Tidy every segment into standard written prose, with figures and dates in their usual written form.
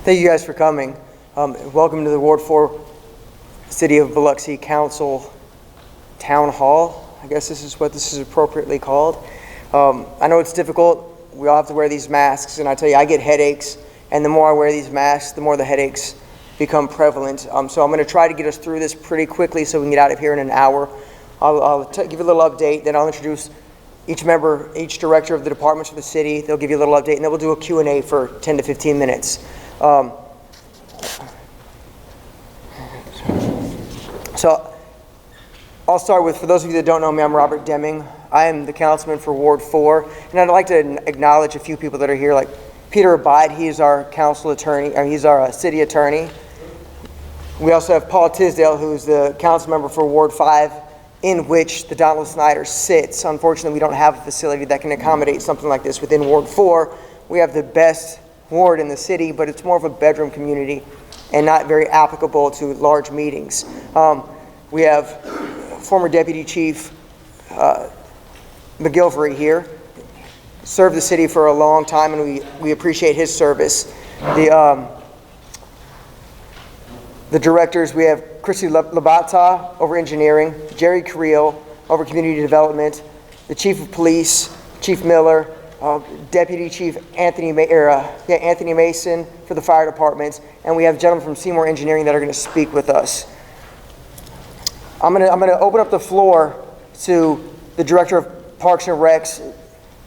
Thank you guys for coming. Welcome to the Ward 4 City of Biloxi Council Town Hall. I guess this is what this is appropriately called. I know it's difficult. We all have to wear these masks, and I tell you, I get headaches, and the more I wear these masks, the more the headaches become prevalent. So I'm going to try to get us through this pretty quickly so we can get out of here in an hour. I'll give you a little update, then I'll introduce each member, each director of the departments for the city. They'll give you a little update, and then we'll do a Q&A for 10 to 15 minutes. So I'll start with, for those of you that don't know me, I'm Robert Deming. I am the councilman for Ward 4, and I'd like to acknowledge a few people that are here, like Peter Abide. He's our council attorney, or he's our city attorney. We also have Paul Tisdale, who's the council member for Ward 5, in which the Donald Snyder sits. Unfortunately, we don't have a facility that can accommodate something like this within Ward 4. We have the best ward in the city, but it's more of a bedroom community and not very applicable to large meetings. We have former Deputy Chief McGilvery here, served the city for a long time, and we appreciate his service. The directors, we have Christy Labata over engineering, Jerry Creel over community development, the Chief of Police, Chief Miller, Deputy Chief Anthony Mason for the fire department, and we have gentlemen from Seymour Engineering that are going to speak with us. I'm going to open up the floor to the Director of Parks and Recs,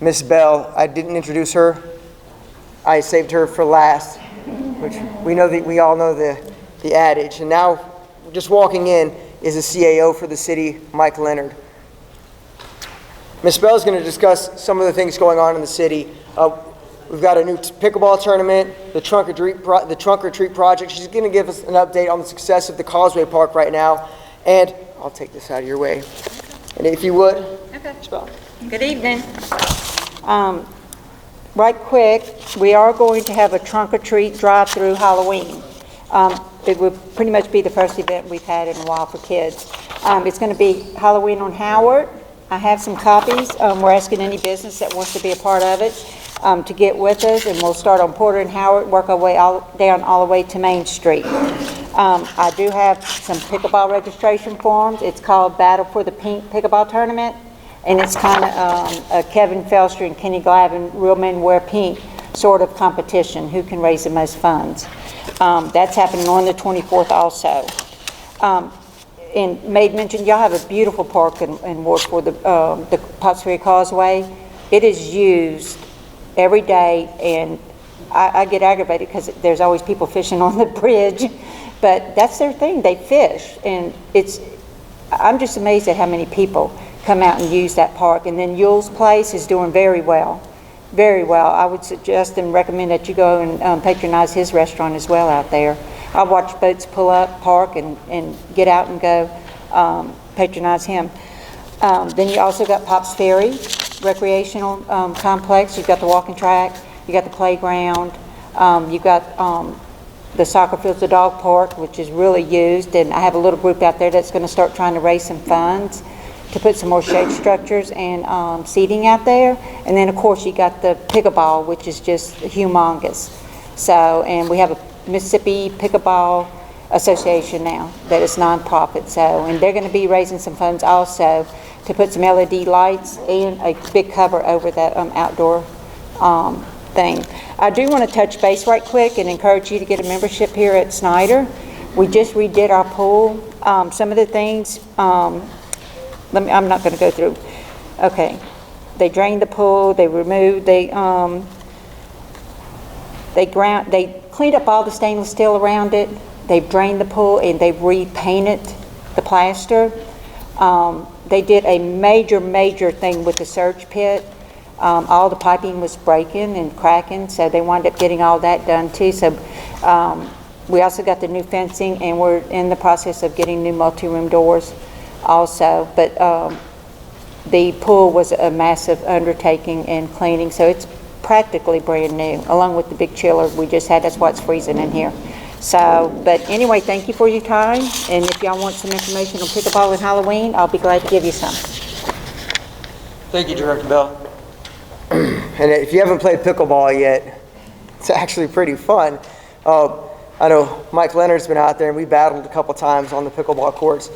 Miss Bell. I didn't introduce her. I saved her for last, which we all know the adage. And now, just walking in is the CAO for the city, Mike Leonard. Ms. Bell is going to discuss some of the things going on in the city. We've got a new pickleball tournament, the trunk or treat project. She's going to give us an update on the success of the Causeway Park right now. And I'll take this out of your way. And if you would, okay. Ms. Bell. Good evening. Right quick, we are going to have a trunk or treat drive-through Halloween. It will pretty much be the first event we've had in a while for kids. It's going to be Halloween on Howard. I have some copies. We're asking any business that wants to be a part of it to get with us, and we'll start on Porter and Howard, work our way down all the way to Main Street. I do have some pickleball registration forms. It's called Battle for the Pink Pickleball Tournament, and it's kind of a Kevin Felster and Kenny Glavin, Real Men Wear Pink sort of competition, who can raise the most funds. That's happening on the 24th also. And made mention, y'all have a beautiful park in Ward for the Potts Ferry Causeway. It is used every day, and I get aggravated because there's always people fishing on the bridge, but that's their thing. They fish, and I'm just amazed at how many people come out and use that park. And then Yule's Place is doing very well, very well. I would suggest and recommend that you go and patronize his restaurant as well out there. I watch boats pull up, park, and get out and go patronize him. Then you also got Pops Ferry recreational complex. You've got the walking track. You got the playground. You've got the soccer fields, the dog park, which is really used. And I have a little group out there that's going to start trying to raise some funds to put some more shade structures and seating out there. And then, of course, you got the pickleball, which is just humongous. So, and we have a Mississippi Pickleball Association now that is nonprofit. So, and they're going to be raising some funds also to put some LED lights and a big cover over that outdoor thing. I do want to touch base right quick and encourage you to get a membership here at Snyder. We just redid our pool. Some of the things, I'm not going to go through. Okay, they drained the pool. They removed. They cleaned up all the stainless steel around it. They've drained the pool and they've repainted the plaster. They did a major thing with the surge pit. All the piping was breaking and cracking, so they wound up getting all that done too. So we also got the new fencing, and we're in the process of getting new multi-room doors also. But the pool was a massive undertaking and cleaning, so it's practically brand new, along with the big chiller we just had. That's why it's freezing in here. So, but anyway, thank you for your time, and if y'all want some information on pickleball and Halloween, I'll be glad to give you some. Thank you, Director Bell. And if you haven't played pickleball yet, it's actually pretty fun. I know Mike Leonard's been out there, and we battled a couple times on the pickleball courts.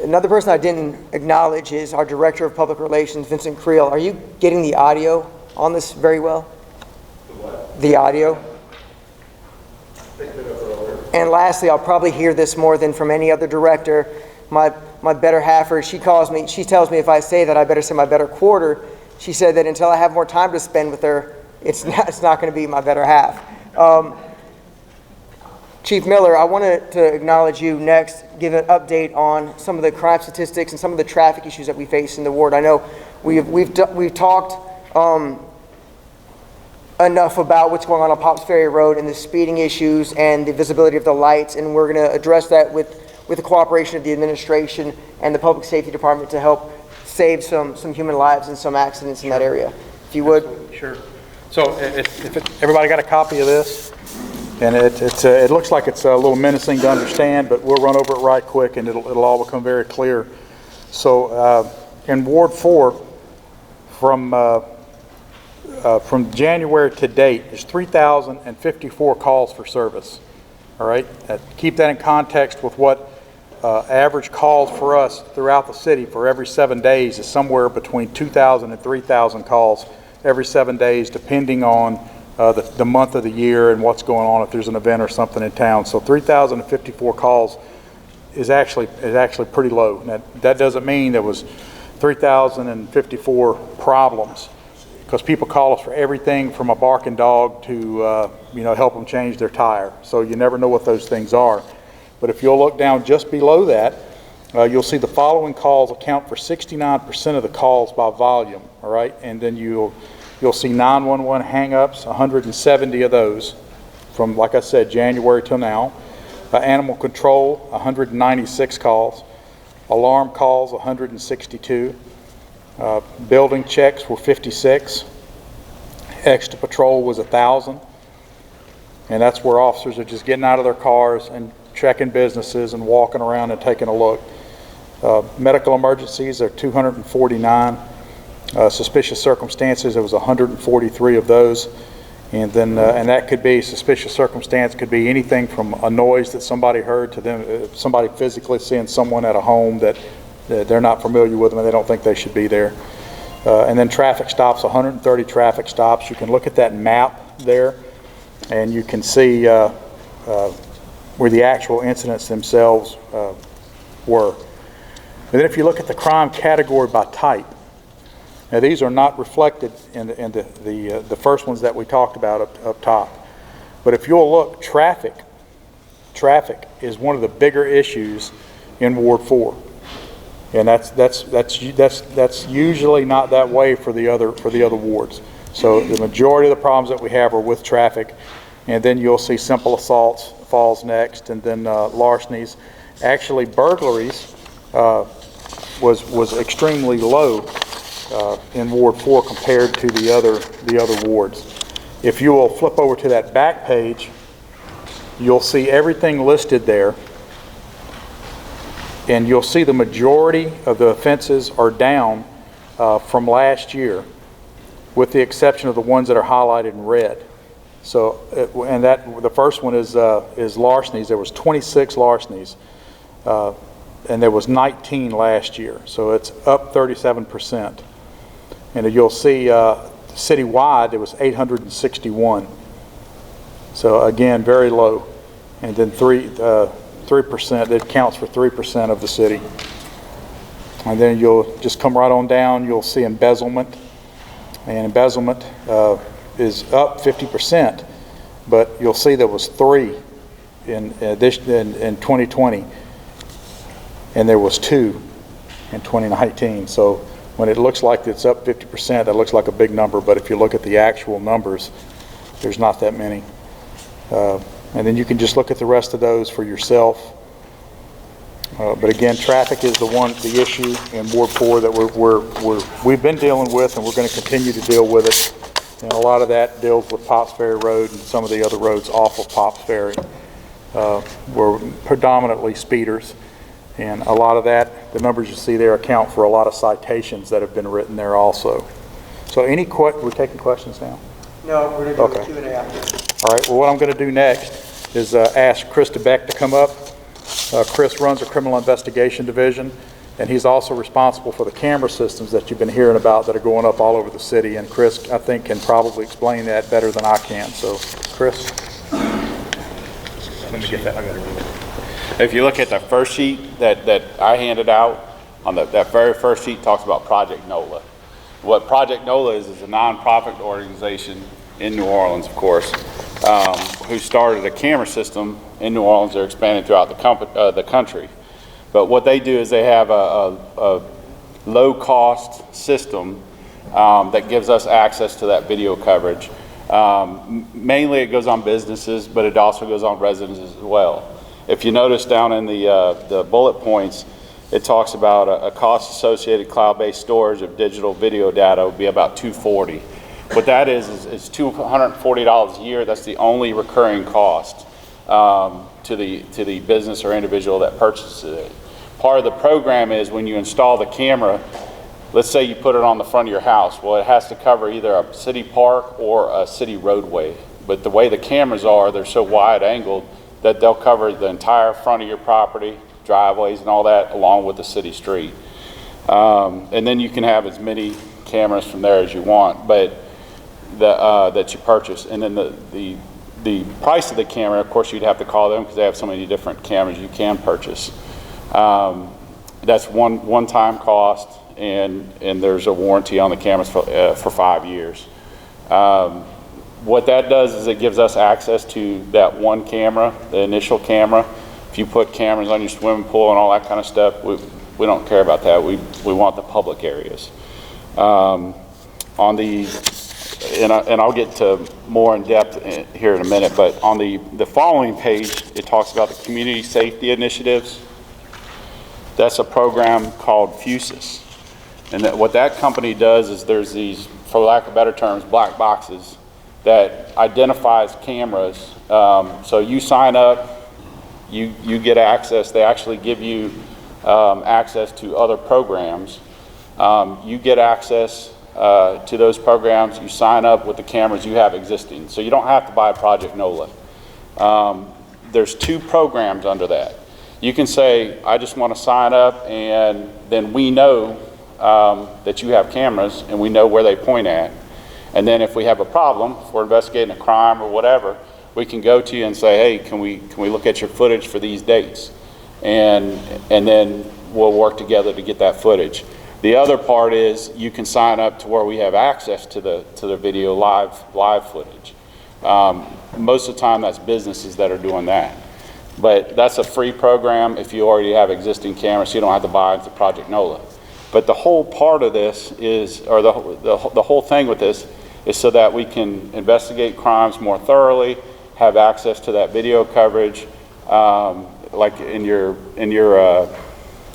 Another person I didn't acknowledge is our Director of Public Relations, Vincent Creel. Are you getting the audio on this very well? The what? The audio? Picked it up earlier. And lastly, I'll probably hear this more than from any other director. My better halfer, she tells me if I say that I better say my better quarter. She said that until I have more time to spend with her, it's not going to be my better half. Chief Miller, I wanted to acknowledge you next, give an update on some of the crime statistics and some of the traffic issues that we face in the ward. I know we've talked enough about what's going on Pops Ferry Road and the speeding issues and the visibility of the lights, and we're going to address that with the cooperation of the administration and the Public Safety Department to help save some human lives and some accidents in that area. If you would. Absolutely. Sure. So everybody got a copy of this? And it looks like it's a little menacing to understand, but we'll run over it right quick and it'll all become very clear. So in Ward 4, from January to date, there's 3,054 calls for service. All right, keep that in context with what average calls for us throughout the city for every 7 days is somewhere between 2,000 and 3,000 calls every 7 days, depending on the month of the year and what's going on, if there's an event or something in town. So 3,054 calls is actually pretty low. Now, that doesn't mean there was 3,054 problems, because people call us for everything from a barking dog to help them change their tire. So you never know what those things are. But if you'll look down just below that, you'll see the following calls account for 69% of the calls by volume. All right, and then you'll see 911 hang-ups, 170 of those from, like I said, January till now. Animal control, 196 calls. Alarm calls, 162. Building checks were 56. Extra patrol was 1,000. And that's where officers are just getting out of their cars and checking businesses and walking around and taking a look. Medical emergencies are 249. Suspicious circumstances, there was 143 of those, and then and that could be suspicious circumstance could be anything from a noise that somebody heard to them somebody physically seeing someone at a home that they're not familiar with them and they don't think they should be there. And then traffic stops, 130 traffic stops. You can look at that map there, and you can see where the actual incidents themselves were. And then if you look at the crime category by type. Now, these are not reflected in the first ones that we talked about up top. But if you'll look, traffic is one of the bigger issues in Ward 4, and that's usually not that way for the other wards. So the majority of the problems that we have are with traffic, and then you'll see simple assaults falls next, and then larcenies. Actually, burglaries was extremely low. In Ward 4 compared to the other wards. If you will flip over to that back page, you'll see everything listed there, and you'll see the majority of the offenses are down from last year, with the exception of the ones that are highlighted in red. So, and that the first one is larcenies. There was 26 larcenies, and there was 19 last year. So it's up 37%. And you'll see citywide there was 861. So again, very low. And then 3%, that counts for 3% of the city. And then you'll just come right on down, you'll see embezzlement. And embezzlement is up 50%, but you'll see there was 3 in 2020, and there was 2 in 2019. So when it looks like it's up 50%, that looks like a big number, but if you look at the actual numbers, there's not that many. And then you can just look at the rest of those for yourself. But again, traffic is the issue in Ward 4 that we've been dealing with, and we're going to continue to deal with it. And a lot of that deals with Pops Ferry Road and some of the other roads off of Pops Ferry. We're predominantly speeders. And a lot of that, the numbers you see there account for a lot of citations that have been written there also. So we're taking questions now? No, we're going to do a Q&A after. All right, well, what I'm going to do next is ask Chris DeBeck to come up. Chris runs a criminal investigation division, and he's also responsible for the camera systems that you've been hearing about that are going up all over the city. And Chris, I think, can probably explain that better than I can. So, Chris. Let me get that. I got it. If you look at the first sheet that I handed out, on that very first sheet talks about Project Nola. What Project Nola is a nonprofit organization in New Orleans, of course, who started a camera system in New Orleans. They're expanding throughout the country. But what they do is they have a low-cost system that gives us access to that video coverage. Mainly it goes on businesses, but it also goes on residences as well. If you notice down in the bullet points, it talks about a cost associated cloud-based storage of digital video data would be about $240. What that is $240 a year. That's the only recurring cost to the business or individual that purchases it. Part of the program is when you install the camera, let's say you put it on the front of your house. Well, it has to cover either a city park or a city roadway. But the way the cameras are, they're so wide angled that they'll cover the entire front of your property, driveways and all that, along with the city street. And then you can have as many cameras from there as you want, but that you purchase. And then the price of the camera, of course, you'd have to call them because they have so many different cameras you can purchase. That's one-time cost, and there's a warranty on the cameras for 5 years. What that does is it gives us access to that one camera, the initial camera. If you put cameras on your swimming pool and all that kind of stuff, we don't care about that. We want the public areas. And I'll get to more in depth here in a minute, but on the following page, it talks about the community safety initiatives. That's a program called FUSIS. And what that company does is there's these, for lack of better terms, black boxes that identifies cameras. So you sign up, you get access. They actually give you access to other programs. You get access to those programs. You sign up with the cameras you have existing. So you don't have to buy Project Nola. There's 2 programs under that. You can say, I just want to sign up, and then we know that you have cameras and we know where they point at. And then if we have a problem, if we're investigating a crime or whatever, we can go to you and say, hey, can we look at your footage for these dates? And then we'll work together to get that footage. The other part is you can sign up to where we have access to the video live footage. Most of the time that's businesses that are doing that. But that's a free program if you already have existing cameras, so you don't have to buy into Project Nola. But the whole part of this is, or the whole thing with this is so that we can investigate crimes more thoroughly, have access to that video coverage. Like in your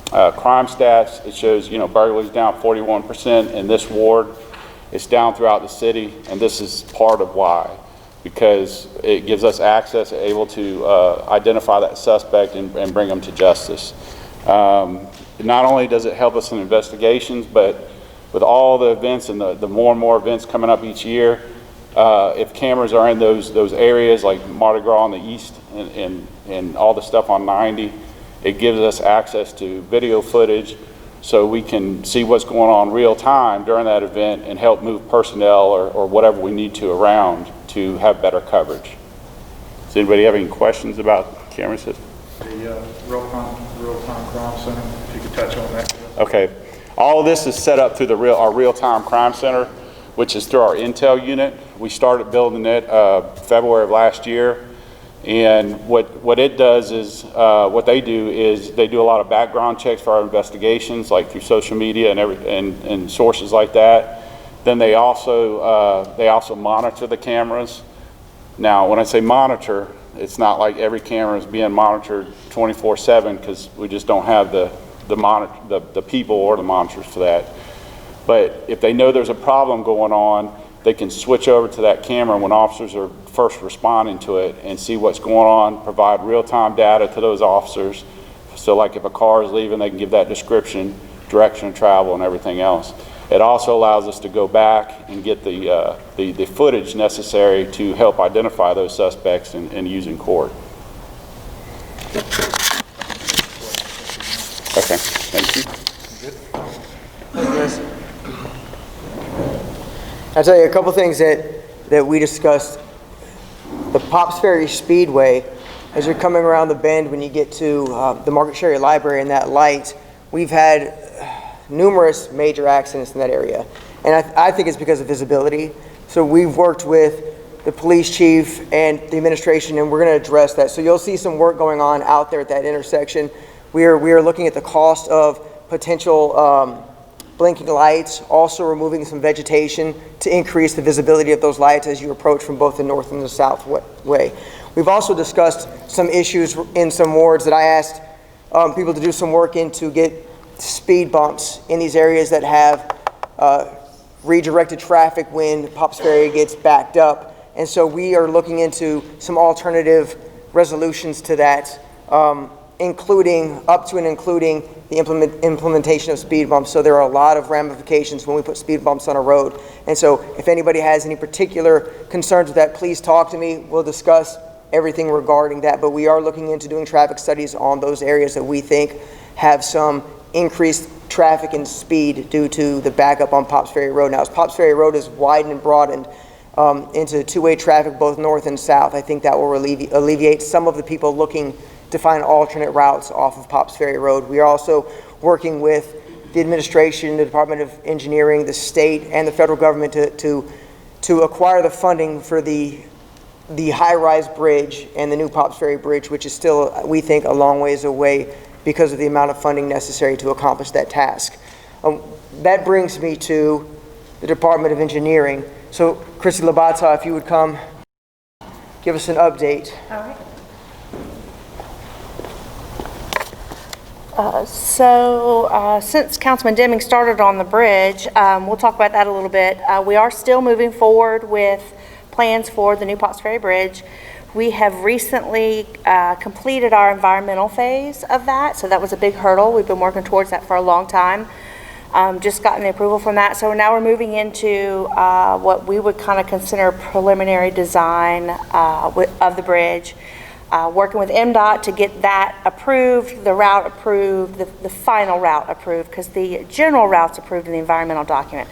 crime stats, it shows, burglaries down 41% in this ward. It's down throughout the city, and this is part of why. Because it gives us access, able to identify that suspect and bring them to justice. Not only does it help us in investigations, but with all the events and the more and more events coming up each year, if cameras are in those areas like Mardi Gras on the east and all the stuff on 90, it gives us access to video footage so we can see what's going on real time during that event and help move personnel or whatever we need to around to have better coverage. Does anybody have any questions about camera system? The real-time crime center, if you could touch on that. Okay. All of this is set up through our real-time crime center, which is through our Intel unit. We started building it February of last year. And what it does is, what they do is they do a lot of background checks for our investigations, like through social media and sources like that. Then they also monitor the cameras. Now, when I say monitor, it's not like every camera is being monitored 24/7 because we just don't have the people or the monitors for that. But if they know there's a problem going on, they can switch over to that camera when officers are first responding to it and see what's going on, provide real-time data to those officers. So like if a car is leaving, they can give that description, direction of travel, and everything else. It also allows us to go back and get the footage necessary to help identify those suspects and use in court. Okay, thank you. I'll tell you a couple things that we discussed. The Pops Ferry Speedway, as you're coming around the bend when you get to the Market Sherry Library and that light, we've had numerous major accidents in that area. And I think it's because of visibility. So we've worked with the police chief and the administration, and we're going to address that. So you'll see some work going on out there at that intersection. We are looking at the cost of potential blinking lights, also removing some vegetation to increase the visibility of those lights as you approach from both the north and the south way. We've also discussed some issues in some wards that I asked people to do some work in to get speed bumps in these areas that have redirected traffic when Pops Ferry gets backed up. And so we are looking into some alternative resolutions to that, including the implementation of speed bumps. So there are a lot of ramifications when we put speed bumps on a road. And so if anybody has any particular concerns with that, please talk to me. We'll discuss everything regarding that. But we are looking into doing traffic studies on those areas that we think have some increased traffic and speed due to the backup on Pops Ferry Road. Now, as Pops Ferry Road is widened and broadened into two-way traffic both north and south, I think that will alleviate some of the people looking to find alternate routes off of Pops Ferry Road. We are also working with the administration, the Department of Engineering, the state, and the federal government to acquire the funding for the high-rise bridge and the new Pops Ferry Bridge, which is still, we think, a long ways away because of the amount of funding necessary to accomplish that task. That brings me to the Department of Engineering. So, Chrissy Labata, if you would come give us an update. All right. Since Councilman Deming started on the bridge, we'll talk about that a little bit. We are still moving forward with plans for the new Pops Ferry Bridge. We have recently completed our environmental phase of that, so that was a big hurdle. We've been working towards that for a long time. Just gotten the approval from that, so now we're moving into what we would kind of consider preliminary design of the bridge. Working with MDOT to get that approved, the route approved, the final route approved, because the general route's approved in the environmental document.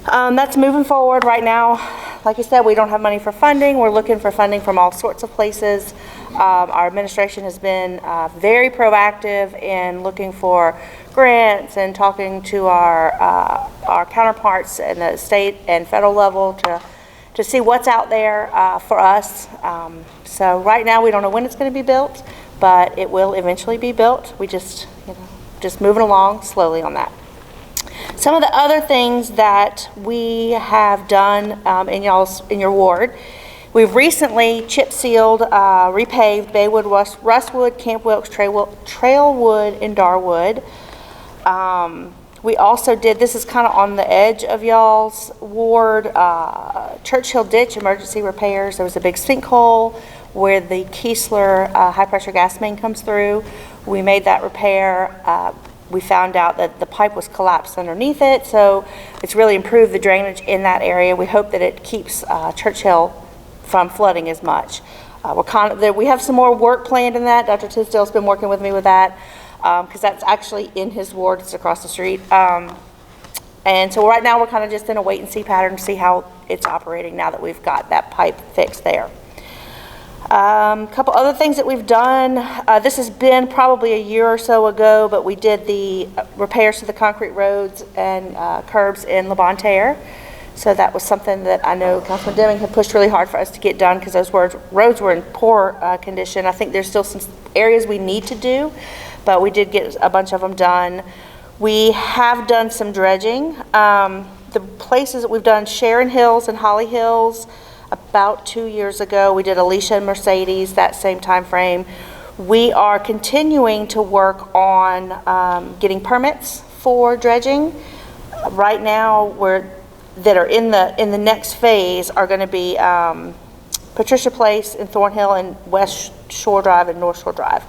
That's moving forward right now. Like I said, we don't have money for funding. We're looking for funding from all sorts of places. Our administration has been very proactive in looking for grants and talking to our counterparts in the state and federal level to see what's out there for us. So right now we don't know when it's going to be built, but it will eventually be built. We just moving along slowly on that. Some of the other things that we have done in your ward, we've recently chip sealed, repaved Baywood, Rustwood, Camp Wilkes, Trailwood, and Darwood. We also did, this is kind of on the edge of y'all's ward, Churchill Ditch emergency repairs. There was a big sinkhole where the Keesler high pressure gas main comes through. We made that repair. We found out that the pipe was collapsed underneath it, so it's really improved the drainage in that area. We hope that it keeps Churchill from flooding as much. We have some more work planned in that. Dr. Tisdale's been working with me with that, because that's actually in his ward. It's across the street. And so right now we're kind of just in a wait and see pattern to see how it's operating now that we've got that pipe fixed there. A couple other things that we've done. This has been probably a year or so ago, but we did the repairs to the concrete roads and curbs in LeBonterre. So that was something that I know Councilman Deming had pushed really hard for us to get done, because those roads were in poor condition. I think there's still some areas we need to do, but we did get a bunch of them done. We have done some dredging. The places that we've done, Sharon Hills and Holly Hills, about 2 years ago. We did Alicia and Mercedes that same time frame. We are continuing to work on getting permits for dredging. Right now, that are in the next phase are going to be Patricia Place and Thornhill and West Shore Drive and North Shore Drive.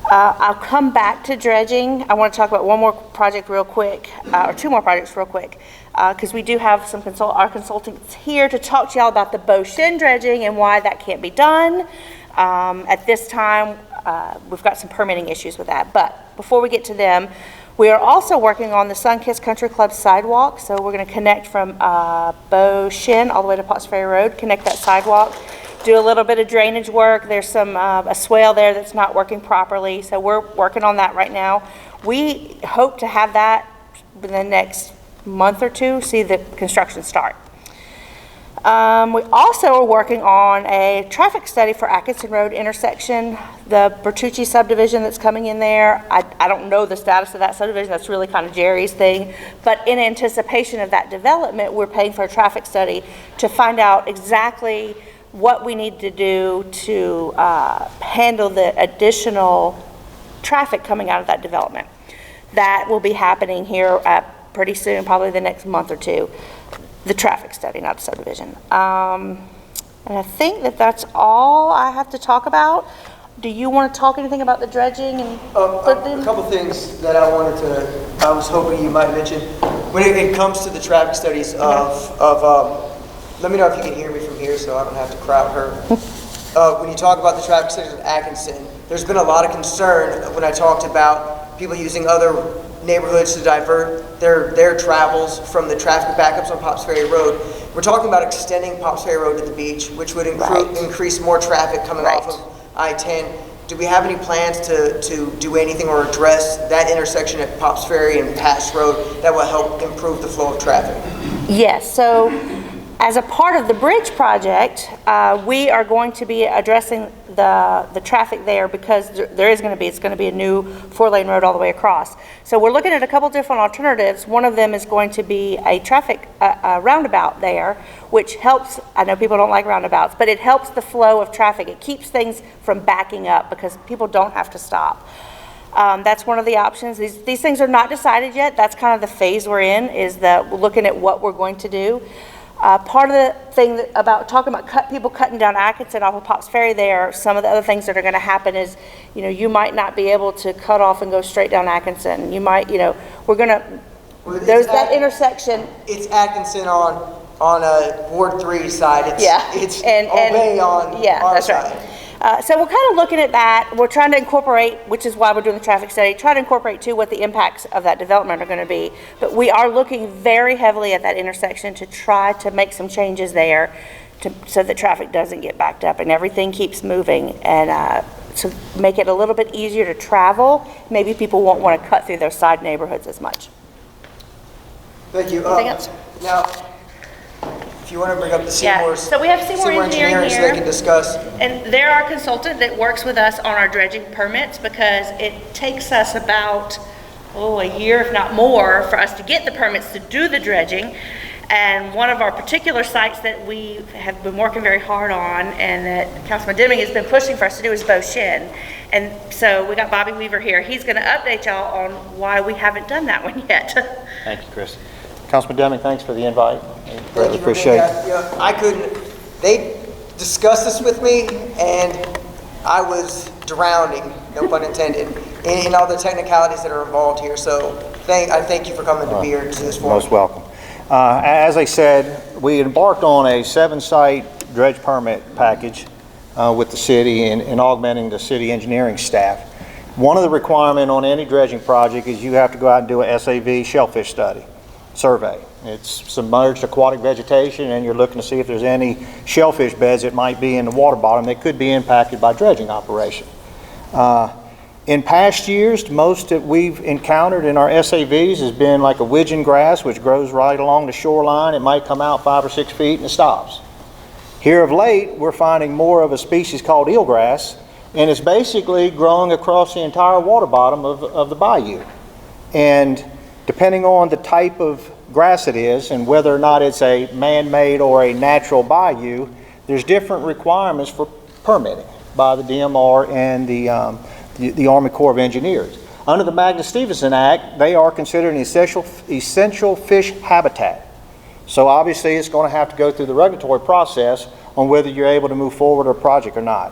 I'll come back to dredging. I want to talk about one more project real quick, or two more projects real quick, because we do have some our consultants here to talk to y'all about the Beauchene dredging and why that can't be done. At this time, we've got some permitting issues with that. But before we get to them, we are also working on the Sunkist Country Club sidewalk. So we're going to connect from Beau Chene all the way to Potts Ferry Road, connect that sidewalk, do a little bit of drainage work. There's some a swale there that's not working properly, so we're working on that right now. We hope to have that in the next month or two, see the construction start. We also are working on a traffic study for Atkinson Road intersection, the Bertucci subdivision that's coming in there. I don't know the status of that subdivision. That's really kind of Jerry's thing. But in anticipation of that development, we're paying for a traffic study to find out exactly what we need to do to handle the additional traffic coming out of that development. That will be happening here pretty soon, probably the next month or two. The traffic study, not the subdivision. And I think that that's all I have to talk about. Do you want to talk anything about the dredging and A couple things that I was hoping you might mention. When it comes to the traffic studies let me know if you can hear me from here so I don't have to crowd her. When you talk about the traffic studies of Atkinson, there's been a lot of concern when I talked about people using other neighborhoods to divert their travels from the traffic backups on Potts Ferry Road. We're talking about extending Potts Ferry Road to the beach, which would increase more traffic coming off of I-10. Do we have any plans to do anything or address that intersection at Potts Ferry and Patch Road that will help improve the flow of traffic? Yes, so as a part of the bridge project, we are going to be addressing the traffic there because it's going to be a new 4-lane road all the way across. So we're looking at a couple different alternatives. One of them is going to be a traffic roundabout there, which helps. I know people don't like roundabouts, but it helps the flow of traffic. It keeps things from backing up because people don't have to stop. That's one of the options. These things are not decided yet. That's kind of the phase we're in, is that we're looking at what we're going to do. Part of the thing about talking about people cutting down Atkinson off of Potts Ferry there, some of the other things that are going to happen is, you might not be able to cut off and go straight down Atkinson. You might, we're going to, there's that intersection. It's Atkinson on Ward 3 side. It's and Obey on our that's side. Right. So we're kind of looking at that. We're trying to incorporate, which is why we're doing the traffic study, try to incorporate too what the impacts of that development are going to be. But we are looking very heavily at that intersection to try to make some changes there so that traffic doesn't get backed up and everything keeps moving, and to make it a little bit easier to travel. Maybe people won't want to cut through those side neighborhoods as much. Thank you. Anything else? Now, if you want to bring up the Seymour, so we have Seymour Engineering so here. they can discuss. And they're our consultant that works with us on our dredging permits, because it takes us about, a year, if not more, for us to get the permits to do the dredging. And one of our particular sites that we have been working very hard on and that Councilman Deming has been pushing for us to do is Beau Chene. And so we got Bobby Weaver here. He's going to update y'all on why we haven't done that one yet. Thank you, Chris. Councilman Deming, thanks for the invite. Thank you for being here. I couldn't. They discussed this with me, and I was drowning, no pun intended, in all the technicalities that are involved here. So I thank you for coming to be here to this forum. Most welcome. As I said, we embarked on a 7-site dredge permit package with the city and augmenting the city engineering staff. One of the requirements on any dredging project is you have to go out and do a SAV shellfish study. Survey. It's submerged aquatic vegetation, and you're looking to see if there's any shellfish beds that might be in the water bottom that could be impacted by dredging operation. In past years, most that we've encountered in our SAVs has been like a widgeon grass, which grows right along the shoreline. It might come out 5 or 6 feet and it stops. Here of late, we're finding more of a species called eelgrass, and it's basically growing across the entire water bottom of the bayou. And depending on the type of grass it is and whether or not it's a man-made or a natural bayou, there's different requirements for permitting by the DMR and the Army Corps of Engineers. Under the Magna-Stevenson Act, they are considered an essential fish habitat. So obviously it's going to have to go through the regulatory process on whether you're able to move forward with a project or not.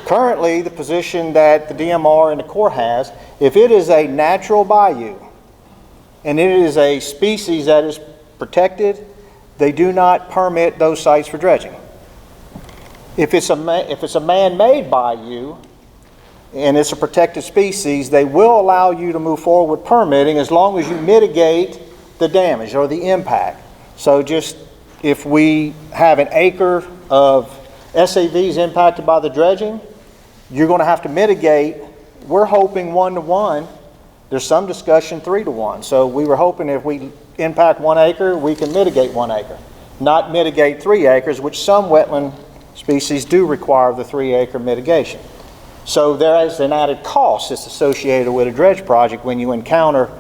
Currently, the position that the DMR and the Corps has, if it is a natural bayou, and it is a species that is protected, they do not permit those sites for dredging. If it's a man-made bayou, and it's a protected species, they will allow you to move forward with permitting as long as you mitigate the damage or the impact. So just if we have an acre of SAVs impacted by the dredging, you're going to have to mitigate. We're hoping 1-to-1. There's some discussion 3-to-1. So we were hoping if we impact 1 acre, we can mitigate 1 acre, not mitigate 3 acres, which some wetland species do require the 3-acre mitigation. So there is an added cost that's associated with a dredge project when you encounter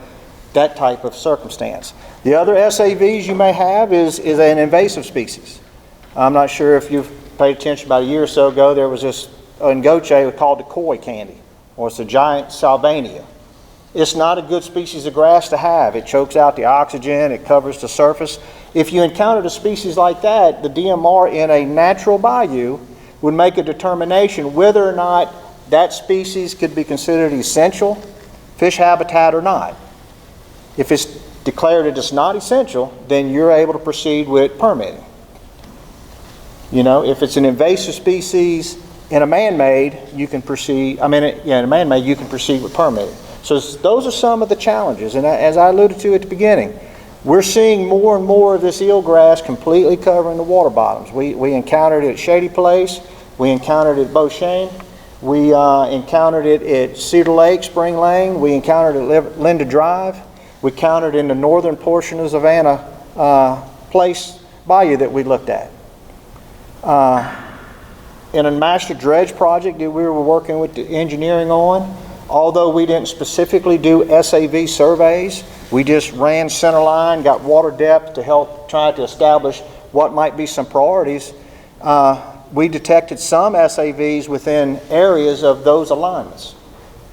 that type of circumstance. The other SAVs you may have is an invasive species. I'm not sure if you've paid attention. About a year or so ago, there was this in Goche called the koi candy, or it's a giant salvania. It's not a good species of grass to have. It chokes out the oxygen, it covers the surface. If you encountered a species like that, the DMR in a natural bayou would make a determination whether or not that species could be considered essential fish habitat or not. If it's declared it is not essential, then you're able to proceed with permitting. You know, if it's an invasive species in a man-made, you can proceed, in a man-made, you can proceed with permitting. So those are some of the challenges. And as I alluded to at the beginning, we're seeing more and more of this eelgrass completely covering the water bottoms. We encountered it at Shady Place. We encountered it at Beauchene. We encountered it at Cedar Lake, Spring Lane. We encountered it at Linda Drive. We encountered it in the northern portion of Savannah Place Bayou that we looked at. In a master dredge project that we were working with the engineering on, although we didn't specifically do SAV surveys, we just ran center line, got water depth to help try to establish what might be some priorities. We detected some SAVs within areas of those alignments.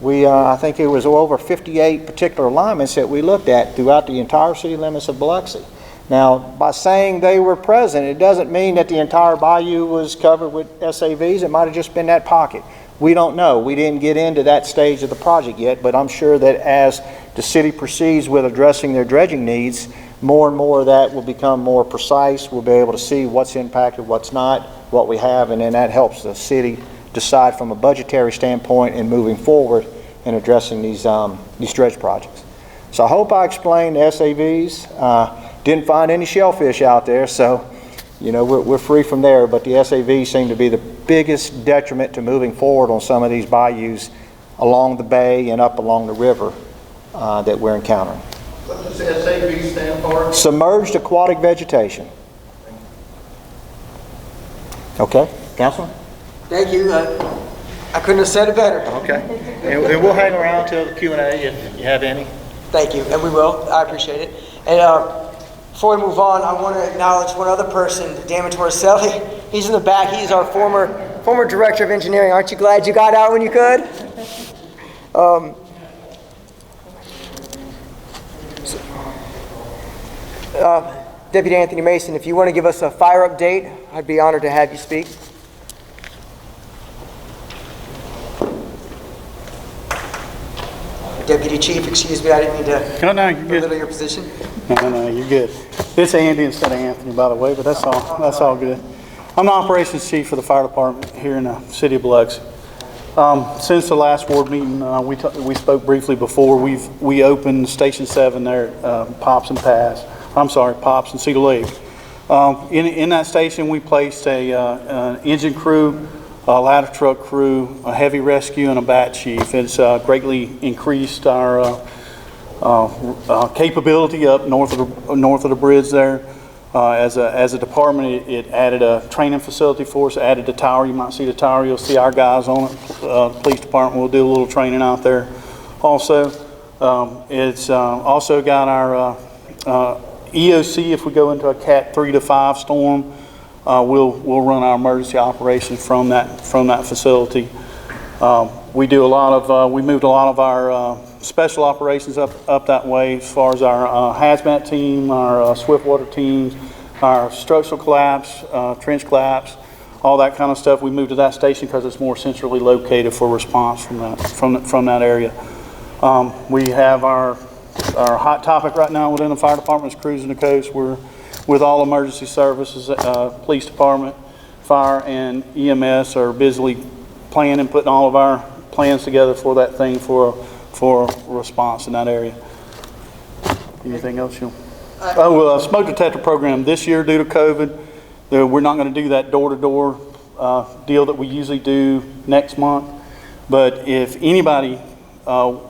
I think it was over 58 particular alignments that we looked at throughout the entire city limits of Biloxi. Now, by saying they were present, it doesn't mean that the entire bayou was covered with SAVs. It might have just been that pocket. We don't know. We didn't get into that stage of the project yet, but I'm sure that as the city proceeds with addressing their dredging needs, more and more of that will become more precise. We'll be able to see what's impacted, what's not, what we have, and then that helps the city decide from a budgetary standpoint in moving forward in addressing these dredge projects. So I hope I explained the SAVs. Didn't find any shellfish out there, so we're free from there, but the SAVs seem to be the biggest detriment to moving forward on some of these bayous along the bay and up along the river that we're encountering. What does SAV stand for? Submerged aquatic vegetation. Okay, Councilman? Thank you. I couldn't have said it better. Okay. And we'll hang around till the Q&A if you have any. Thank you, and we will. I appreciate it. And before we move on, I want to acknowledge one other person, Damon Torricelli. He's in the back. He's our former director of engineering. Aren't you glad you got out when you could? Deputy Anthony Mason, if you want to give us a fire update, I'd be honored to have you speak. Deputy Chief, excuse me, I didn't mean to No, you're good. belittle your position. No, you're good. It's Andy instead of Anthony, by the way, but that's all good. I'm the operations chief for the fire department here in the city of Biloxi. Since the last board meeting, we spoke briefly before. We opened Station 7 there at Pops and Cedar Lake. In that station, we placed an engine crew, a ladder truck crew, a heavy rescue, and a bat chief. It's greatly increased our capability up north of the bridge there. As a department, it added a training facility for us, added the tower. You might see the tower, you'll see our guys on it. The police department will do a little training out there also. It's also got our EOC. If we go into a Cat 3 to 5 storm, we'll run our emergency operations from that facility. We moved a lot of our special operations up that way, as far as our hazmat team, our swiftwater teams, our structural collapse, trench collapse, all that kind of stuff. We moved to that station because it's more centrally located for response from that area. We have our hot topic right now within the fire department is cruising the coast. We're with all emergency services, police department, fire, and EMS are busily planning, putting all of our plans together for that thing for response in that area. Anything else you? Smoke detector program this year due to COVID. We're not going to do that door-to-door deal that we usually do next month. But if anybody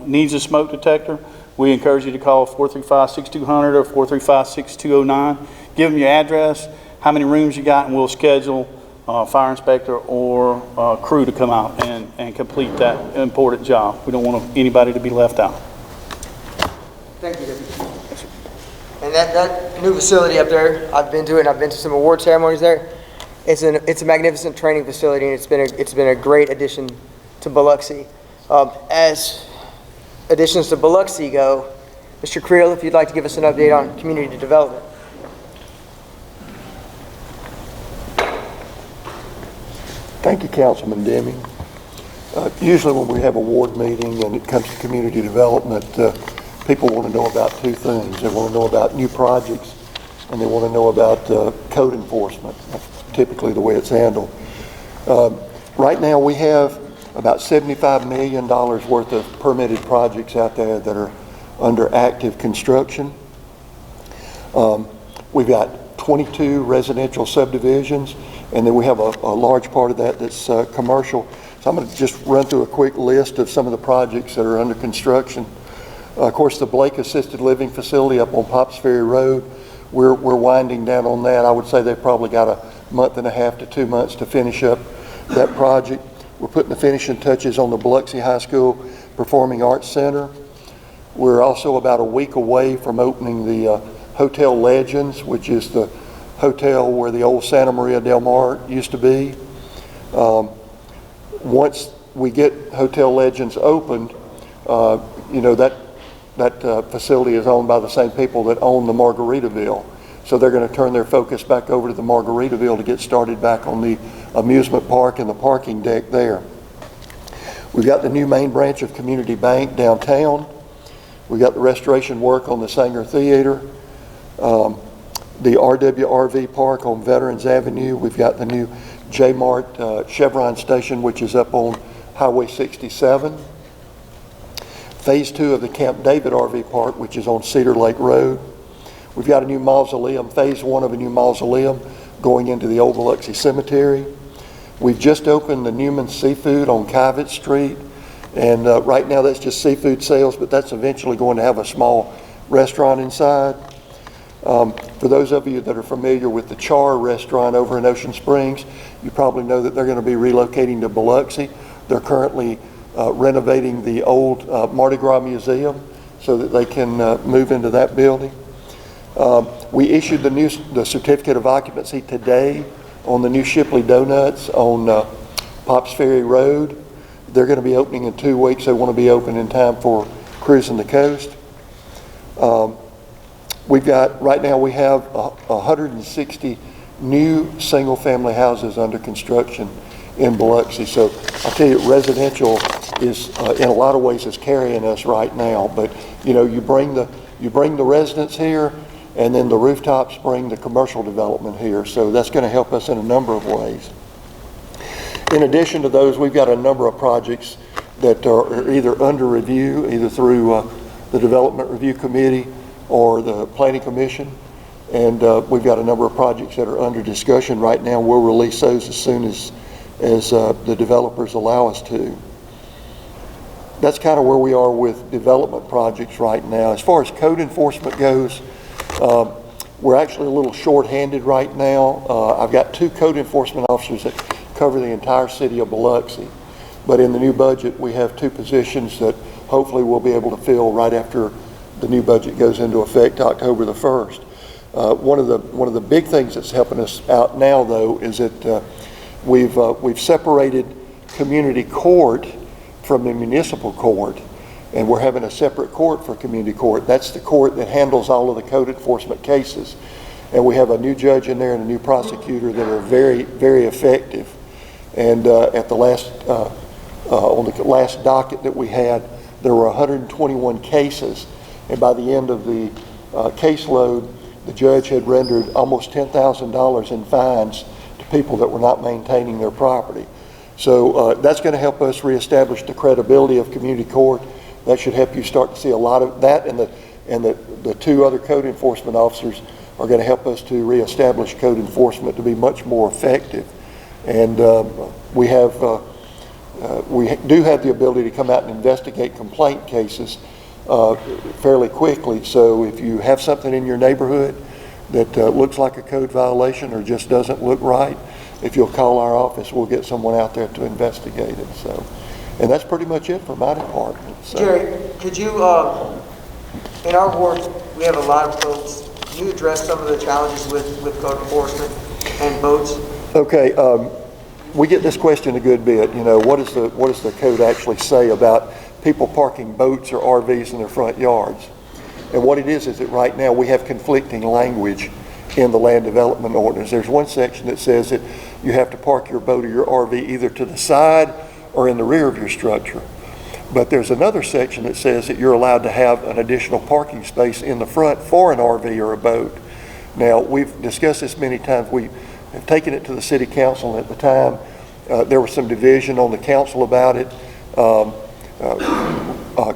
needs a smoke detector, we encourage you to call 435-6200 or 435-6209. Give them your address, how many rooms you got, and we'll schedule a fire inspector or crew to come out and complete that important job. We don't want anybody to be left out. Thank you, Deputy. And that new facility up there, I've been to it, and I've been to some award ceremonies there. It's a magnificent training facility, and it's been a great addition to Biloxi. As additions to Biloxi go, Mr. Creel, if you'd like to give us an update on community development. Thank you, Councilman Deming. Usually when we have a ward meeting and it comes to community development, people want to know about two things. They want to know about new projects and they want to know about code enforcement. That's typically the way it's handled. Right now we have about $75 million worth of permitted projects out there that are under active construction. We've got 22 residential subdivisions, and then we have a large part of that that's commercial. So I'm going to just run through a quick list of some of the projects that are under construction. Of course, the Blake Assisted Living Facility up on Pops Ferry Road, we're winding down on that. I would say they've probably got a month and a half to 2 months to finish up that project. We're putting the finishing touches on the Biloxi High School Performing Arts Center. We're also about a week away from opening the Hotel Legends, which is the hotel where the old Santa Maria Del Mar used to be. Once we get Hotel Legends opened, that facility is owned by the same people that own the Margaritaville. So they're going to turn their focus back over to the Margaritaville to get started back on the amusement park and the parking deck there. We've got the new main branch of Community Bank downtown. We've got the restoration work on the Sanger Theater. The RWRV Park on Veterans Avenue. We've got the new J-Mart Chevron station, which is up on Highway 67. Phase 2 of the Camp David RV Park, which is on Cedar Lake Road. We've got a new mausoleum, phase 1 of a new mausoleum going into the old Biloxi Cemetery. We've just opened the Newman Seafood on Kivett Street, and right now that's just seafood sales, but that's eventually going to have a small restaurant inside. For those of you that are familiar with the Char restaurant over in Ocean Springs, you probably know that they're going to be relocating to Biloxi. They're currently renovating the old Mardi Gras Museum so that they can move into that building. We issued the certificate of occupancy today on the new Shipley Donuts on Pops Ferry Road. They're going to be opening in 2 weeks. They want to be open in time for Cruising the Coast. Right now we have 160 new single-family houses under construction in Biloxi. So I'll tell you, residential is in a lot of ways is carrying us right now. But you bring the residents here, and then the rooftops bring the commercial development here. So that's going to help us in a number of ways. In addition to those, we've got a number of projects that are either under review, either through the Development Review Committee or the Planning Commission. And we've got a number of projects that are under discussion right now. We'll release those as soon as the developers allow us to. That's kind of where we are with development projects right now. As far as code enforcement goes, we're actually a little short-handed right now. I've got 2 code enforcement officers that cover the entire city of Biloxi. But in the new budget, we have 2 positions that hopefully we'll be able to fill right after the new budget goes into effect October the 1st. One of the big things that's helping us out now, though, is that we've separated community court from the municipal court, and we're having a separate court for community court. That's the court that handles all of the code enforcement cases, and we have a new judge in there and a new prosecutor that are very, very effective. And at the last on the last docket that we had, there were 121 cases, and by the end of the caseload, the judge had rendered almost $10,000 in fines to people that were not maintaining their property. So that's going to help us reestablish the credibility of community court. That should help you start to see a lot of that, and the two other code enforcement officers are going to help us to reestablish code enforcement to be much more effective. And we do have the ability to come out and investigate complaint cases fairly quickly. So if you have something in your neighborhood that looks like a code violation or just doesn't look right, if you'll call our office, we'll get someone out there to investigate it. So, and that's pretty much it for my department. So. Jerry, could you, in our ward, we have a lot of boats. Can you address some of the challenges with code enforcement and boats? Okay, we get this question a good bit. You know, what does the code actually say about people parking boats or RVs in their front yards? And what it is that right now we have conflicting language in the land development ordinance. There's one section that says that you have to park your boat or your RV either to the side or in the rear of your structure. But there's another section that says that you're allowed to have an additional parking space in the front for an RV or a boat. Now, we've discussed this many times. We have taken it to the city council, and at the time there was some division on the council about it.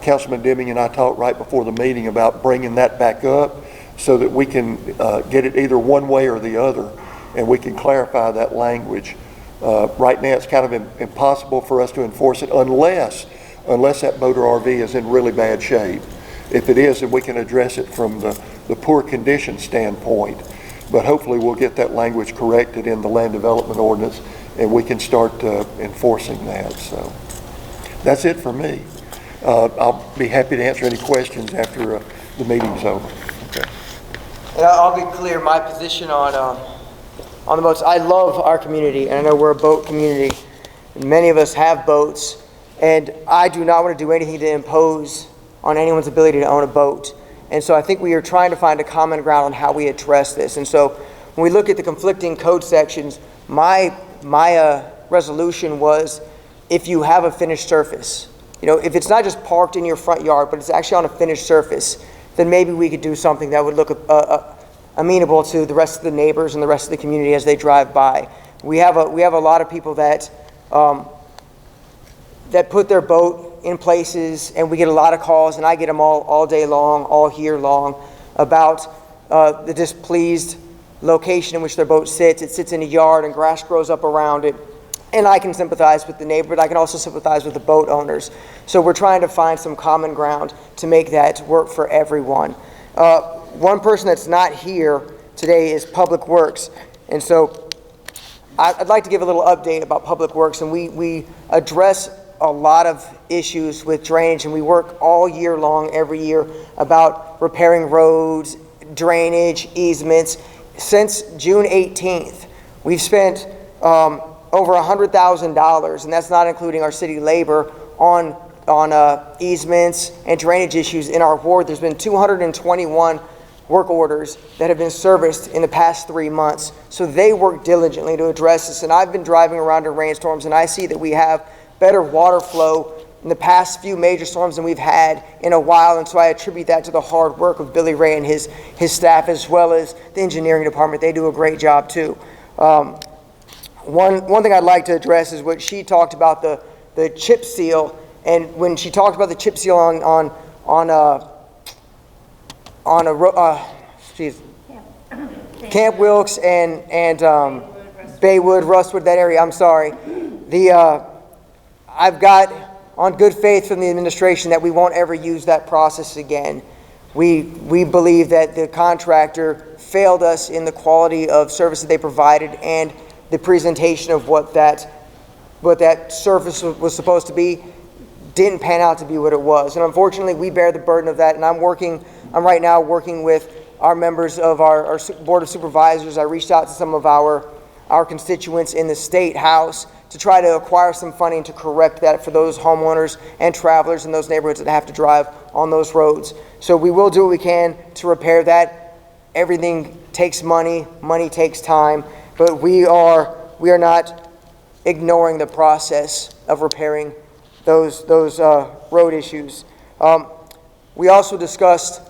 Councilman Deming and I talked right before the meeting about bringing that back up so that we can get it either one way or the other, and we can clarify that language. Right now it's kind of impossible for us to enforce it unless that boat or RV is in really bad shape. If it is, then we can address it from the poor condition standpoint. But hopefully we'll get that language corrected in the land development ordinance, and we can start enforcing that. So that's it for me. I'll be happy to answer any questions after the meeting's over. Okay. And I'll be clear, my position on the boats, I love our community, and I know we're a boat community. And many of us have boats, and I do not want to do anything to impose on anyone's ability to own a boat. And so I think we are trying to find a common ground on how we address this. And so when we look at the conflicting code sections, my resolution was, if you have a finished surface, you know, if it's not just parked in your front yard, but it's actually on a finished surface, then maybe we could do something that would look amenable to the rest of the neighbors and the rest of the community as they drive by. We have a lot of people that put their boat in places, and we get a lot of calls, and I get them all day long, all year long, about the displeased location in which their boat sits. It sits in a yard and grass grows up around it. And I can sympathize with the neighbor, but I can also sympathize with the boat owners. So we're trying to find some common ground to make that work for everyone. One person that's not here today is Public Works. And so I'd like to give a little update about Public Works. And we address a lot of issues with drainage, and we work all year long, every year, about repairing roads, drainage, easements. Since June 18th, we've spent over $100,000, and that's not including our city labor, on easements and drainage issues in our ward. There's been 221 work orders that have been serviced in the past 3 months. So they work diligently to address this. And I've been driving around in rainstorms, and I see that we have better water flow in the past few major storms than we've had in a while. And so I attribute that to the hard work of Billy Ray and his staff, as well as the engineering department. They do a great job too. One thing I'd like to address is what she talked about, the chip seal. And when she talked about the chip seal on Camp Wilkes and Baywood, Rustwood, that area, I'm sorry. I've got on good faith from the administration that we won't ever use that process again. We believe that the contractor failed us in the quality of service that they provided and the presentation of what that surface was supposed to be didn't pan out to be what it was. And unfortunately, we bear the burden of that. And I'm right now working with our members of our Board of Supervisors. I reached out to some of our constituents in the State House to try to acquire some funding to correct that for those homeowners and travelers in those neighborhoods that have to drive on those roads. So we will do what we can to repair that. Everything takes money. Money takes time. But we are not ignoring the process of repairing those road issues. We also discussed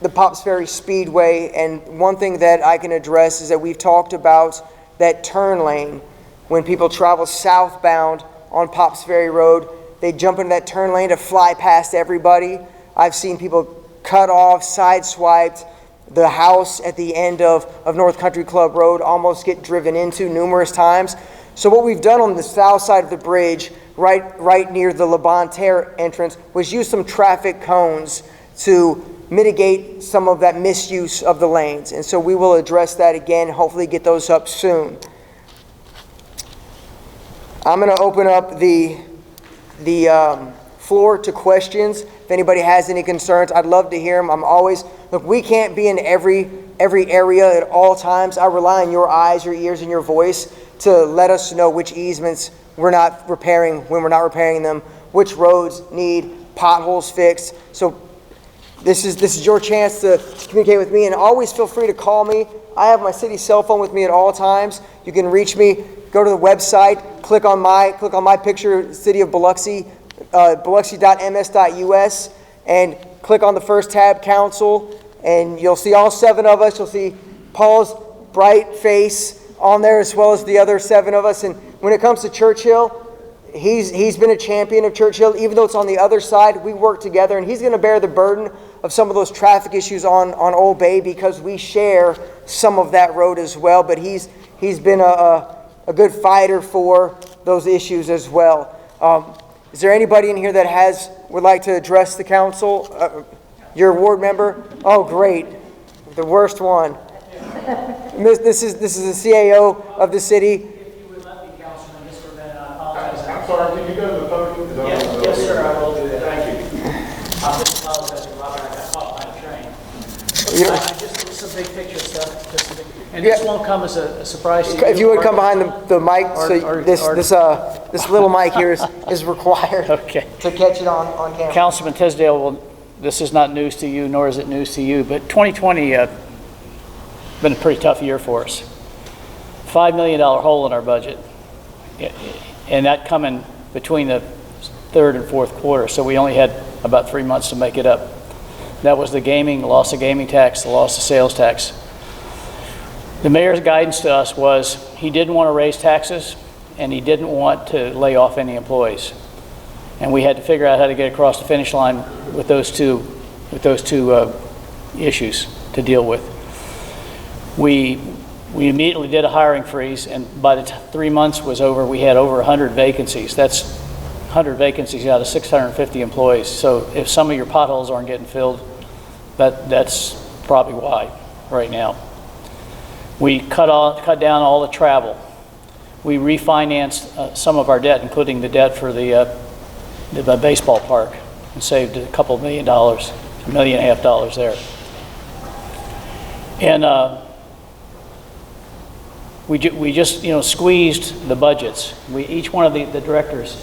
the Ferry Speedway, and one thing that I can address is that we've talked about that turn lane when people travel southbound on Pops Ferry Road, they jump into that turn lane to fly past everybody. I've seen people cut off, sideswiped. The house at the end of North Country Club Road almost get driven into numerous times. So what we've done on the south side of the bridge, right near the Lebanter entrance, was use some traffic cones to mitigate some of that misuse of the lanes. And so we will address that again, hopefully get those up soon. I'm going to open up the floor to questions. If anybody has any concerns, I'd love to hear them. Look, we can't be in every area at all times. I rely on your eyes, your ears, and your voice to let us know which easements we're not repairing, when we're not repairing them, which roads need potholes fixed. So this is your chance to communicate with me, and always feel free to call me. I have my city cell phone with me at all times. You can reach me. Go to the website, click on my picture, City of Biloxi, biloxi.ms.us, and click on the first tab, Council, and you'll see all 7 of us. You'll see Paul's bright face on there, as well as the other 7 of us. And when it comes to Churchill, he's been a champion of Churchill. Even though it's on the other side, we work together, and he's going to bear the burden of some of those traffic issues on Old Bay, because we share some of that road as well. But he's been a good fighter for those issues as well. Is there anybody in here that would like to address the council? Your ward member? Oh, great. The worst one. This is the CAO of the city. If you would let me, Councilman, just for a minute, I apologize. I'm sorry, can you go to the podium? Yes, sir, I will do that. Thank you. I just apologize, Robert, I got caught by the train. Just some big picture stuff, and this won't come as a surprise to you. If you would come behind the mic, so this little mic here is required Okay. to catch it on camera. Councilman Tisdale, this is not news to you, nor is it news to you, but 2020 been a pretty tough year for us. $5 million hole in our budget, and that coming between the third and fourth quarter, so we only had about 3 months to make it up. That was the loss of gaming tax, the loss of sales tax. The mayor's guidance to us was he didn't want to raise taxes, and he didn't want to lay off any employees. And we had to figure out how to get across the finish line with those two issues to deal with. We immediately did a hiring freeze, and by the 3 months was over, we had over 100 vacancies. That's 100 vacancies out of 650 employees. So if some of your potholes aren't getting filled, that's probably why right now. We cut down all the travel. We refinanced some of our debt, including the debt for the baseball park, and saved a couple $1 million, $1.5 million there. And we just squeezed the budgets. Each one of the directors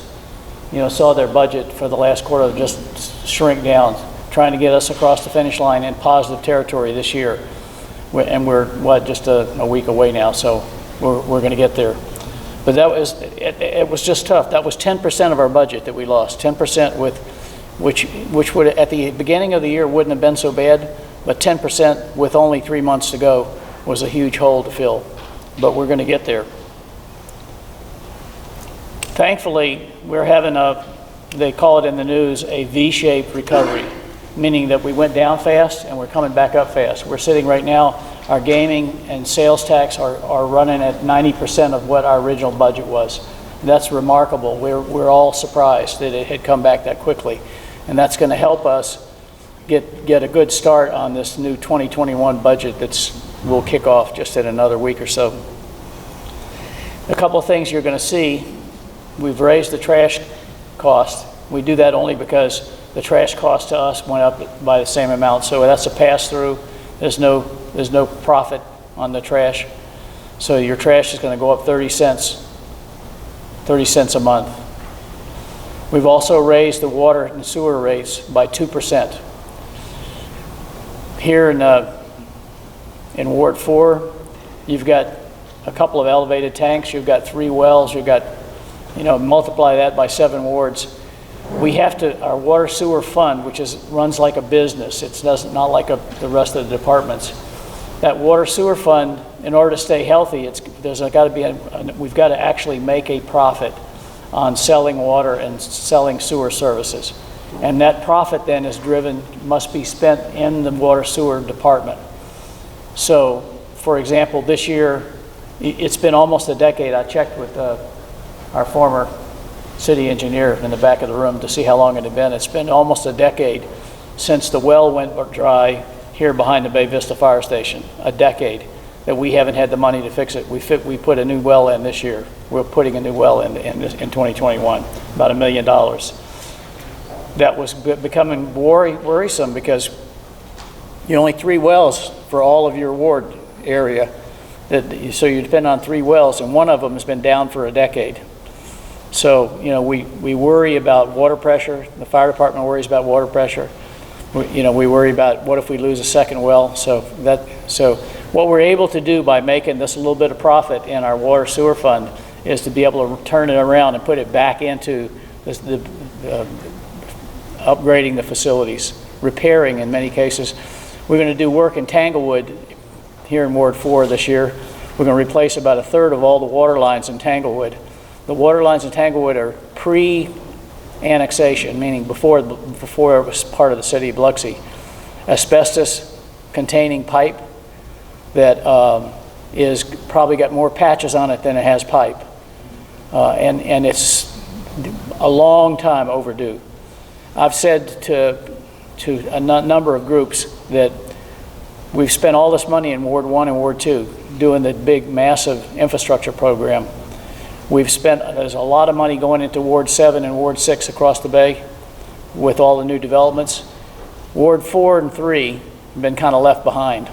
saw their budget for the last quarter just shrink down, trying to get us across the finish line in positive territory this year. And we're just a week away now, so we're going to get there. But it was just tough. That was 10% of our budget that we lost. 10% which would at the beginning of the year wouldn't have been so bad, but 10% with only 3 months to go was a huge hole to fill. But we're going to get there. Thankfully, we're having they call it in the news, a V-shaped recovery, meaning that we went down fast and we're coming back up fast. We're sitting right now, our gaming and sales tax are running at 90% of what our original budget was. That's remarkable. We're all surprised that it had come back that quickly. And that's going to help us get a good start on this new 2021 budget will kick off just in another week or so. A couple of things you're going to see. We've raised the trash cost. We do that only because the trash cost to us went up by the same amount. So that's a pass-through. There's no profit on the trash. So your trash is going to go up 30 cents a month. We've also raised the water and sewer rates by 2%. Here in Ward 4, you've got a couple of elevated tanks, you've got 3 wells, you've got, multiply that by 7 wards. We have to, our water sewer fund, which runs like a business, it's not like the rest of the departments. That water sewer fund, in order to stay healthy, we've got to actually make a profit on selling water and selling sewer services. And that profit then must be spent in the water sewer department. So, for example, this year, it's been almost a decade. I checked with our former city engineer in the back of the room to see how long it had been. It's been almost a decade since the well went dry here behind the Bay Vista Fire Station. A decade that we haven't had the money to fix it. We put a new well in this year. We're putting a new well in 2021, about $1 million. That was becoming worrisome because you only 3 wells for all of your ward area. So you depend on 3 wells, and one of them has been down for a decade. So, you know, we worry about water pressure. The fire department worries about water pressure. We worry about what if we lose a second well. So what we're able to do by making this a little bit of profit in our water sewer fund is to be able to turn it around and put it back into upgrading the facilities, repairing in many cases. We're going to do work in Tanglewood here in Ward 4 this year. We're going to replace about 1/3 of all the water lines in Tanglewood. The water lines in Tanglewood are pre-annexation, meaning before it was part of the city of Biloxi. Asbestos-containing pipe that is probably got more patches on it than it has pipe. And it's a long time overdue. I've said to a number of groups that we've spent all this money in Ward 1 and Ward 2 doing the big, massive infrastructure program. There's a lot of money going into Ward 7 and Ward 6 across the bay with all the new developments. Ward 4 and 3 have been kind of left behind.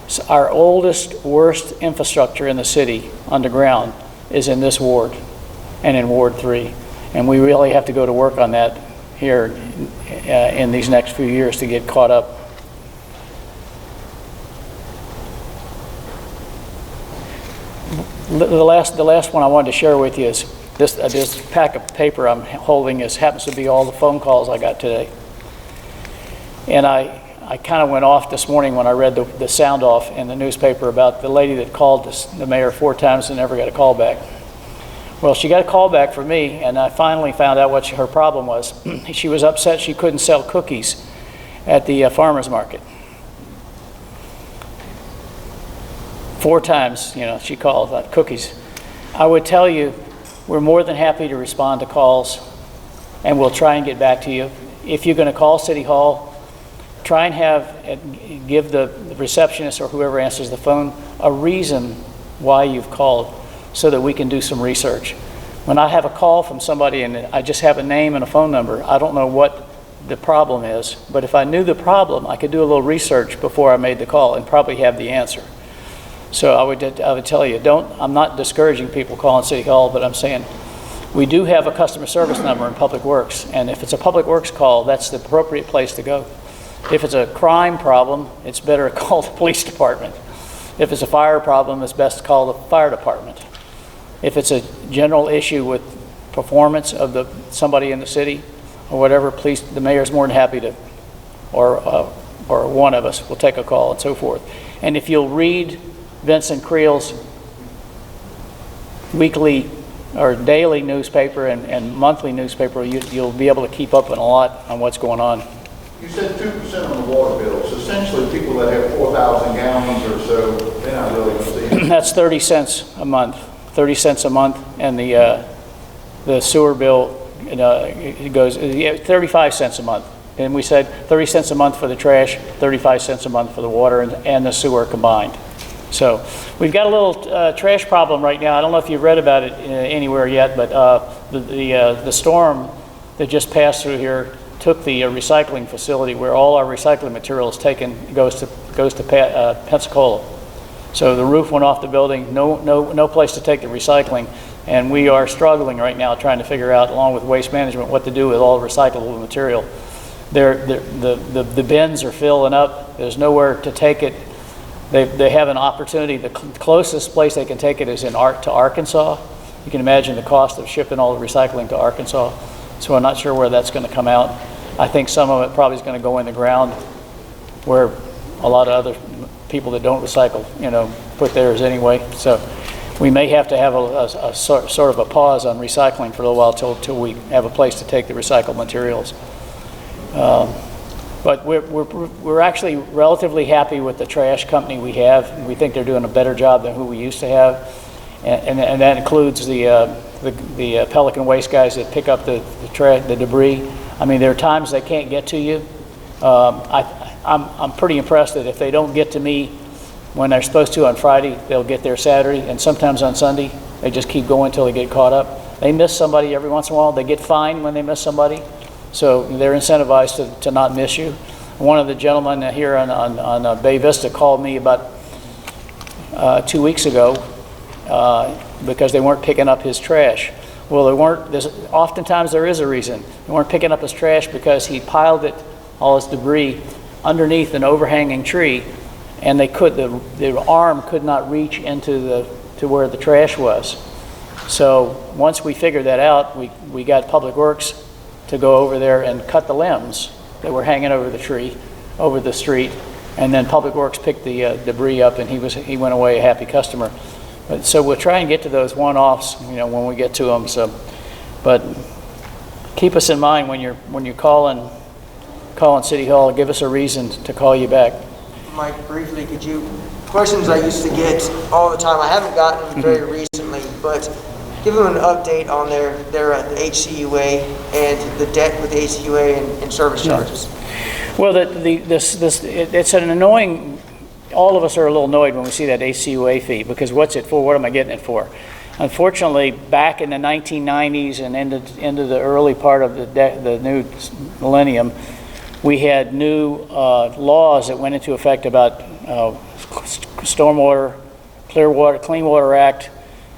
So our oldest, worst infrastructure in the city underground is in this ward and in Ward 3. And we really have to go to work on that here in these next few years to get caught up. The last one I wanted to share with you is this pack of paper I'm holding happens to be all the phone calls I got today. And I kind of went off this morning when I read the sound off in the newspaper about the lady that called the mayor 4 times and never got a call back. Well, she got a call back from me, and I finally found out what her problem was. She was upset she couldn't sell cookies at the farmer's market. 4 times, she called about cookies. I would tell you, we're more than happy to respond to calls, and we'll try and get back to you. If you're going to call City Hall, try and give the receptionist or whoever answers the phone a reason why you've called so that we can do some research. When I have a call from somebody and I just have a name and a phone number, I don't know what the problem is, but if I knew the problem, I could do a little research before I made the call and probably have the answer. So I would tell you, I'm not discouraging people calling City Hall, but I'm saying we do have a customer service number in Public Works, and if it's a Public Works call, that's the appropriate place to go. If it's a crime problem, it's better to call the police department. If it's a fire problem, it's best to call the fire department. If it's a general issue with performance of somebody in the city or whatever, the mayor's more than happy to, or one of us will take a call and so forth. And if you'll read Vincent Creel's weekly or daily newspaper and monthly newspaper, you'll be able to keep up on a lot on what's going on. You said 2% on the water bills. Essentially, people that have 4,000 gallons or so, they're not really going to see it. That's 30 cents a month. 30 cents a month, and the sewer bill it goes 35 cents a month. And we said 30 cents a month for the trash, 35 cents a month for the water and the sewer combined. So we've got a little trash problem right now. I don't know if you've read about it anywhere yet, but the storm that just passed through here took the recycling facility where all our recycling material is taken, goes to Pensacola. So the roof went off the building, no place to take the recycling, and we are struggling right now trying to figure out, along with waste management, what to do with all the recyclable material. The bins are filling up. There's nowhere to take it. They have an opportunity. The closest place they can take it is to Arkansas. You can imagine the cost of shipping all the recycling to Arkansas. So I'm not sure where that's going to come out. I think some of it probably is going to go in the ground where a lot of other people that don't recycle, put theirs anyway. So we may have to have a sort of a pause on recycling for a little while till we have a place to take the recycled materials. But we're actually relatively happy with the trash company we have. We think they're doing a better job than who we used to have, and that includes the Pelican Waste guys that pick up the debris. I mean, there are times they can't get to you. I'm pretty impressed that if they don't get to me when they're supposed to on Friday, they'll get there Saturday, and sometimes on Sunday. They just keep going until they get caught up. They miss somebody every once in a while. They get fined when they miss somebody. So they're incentivized to not miss you. One of the gentlemen here on Bay Vista called me about 2 weeks ago because they weren't picking up his trash. Well, oftentimes there is a reason. They weren't picking up his trash because he piled all his debris underneath an overhanging tree, and the arm could not reach to where the trash was. So once we figured that out, we got Public Works to go over there and cut the limbs that were hanging over the street, and then Public Works picked the debris up, and he went away a happy customer. So we'll try and get to those one-offs, when we get to them. So, but keep us in mind when you're calling City Hall. Give us a reason to call you back. Mike, briefly, questions I used to get all the time. I haven't gotten them very recently, but give them an update on their HCUA and the debt with the HCUA and service charges. Well, it's an annoying. All of us are a little annoyed when we see that HCUA fee, because what's it for? What am I getting it for? Unfortunately, back in the 1990s and into the early part of the new millennium, we had new laws that went into effect about stormwater, Clean Water Act,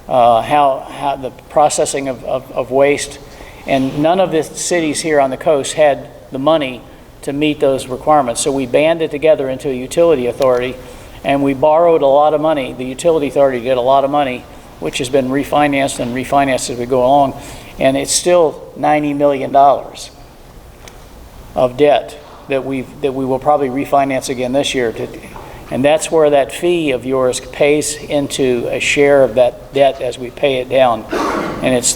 how the processing of waste, and none of the cities here on the coast had the money to meet those requirements. So we banded together into a utility authority, and we borrowed a lot of money. The utility authority did a lot of money, which has been refinanced as we go along, and it's still $90 million of debt that we will probably refinance again this year. And that's where that fee of yours pays into a share of that debt as we pay it down. And it's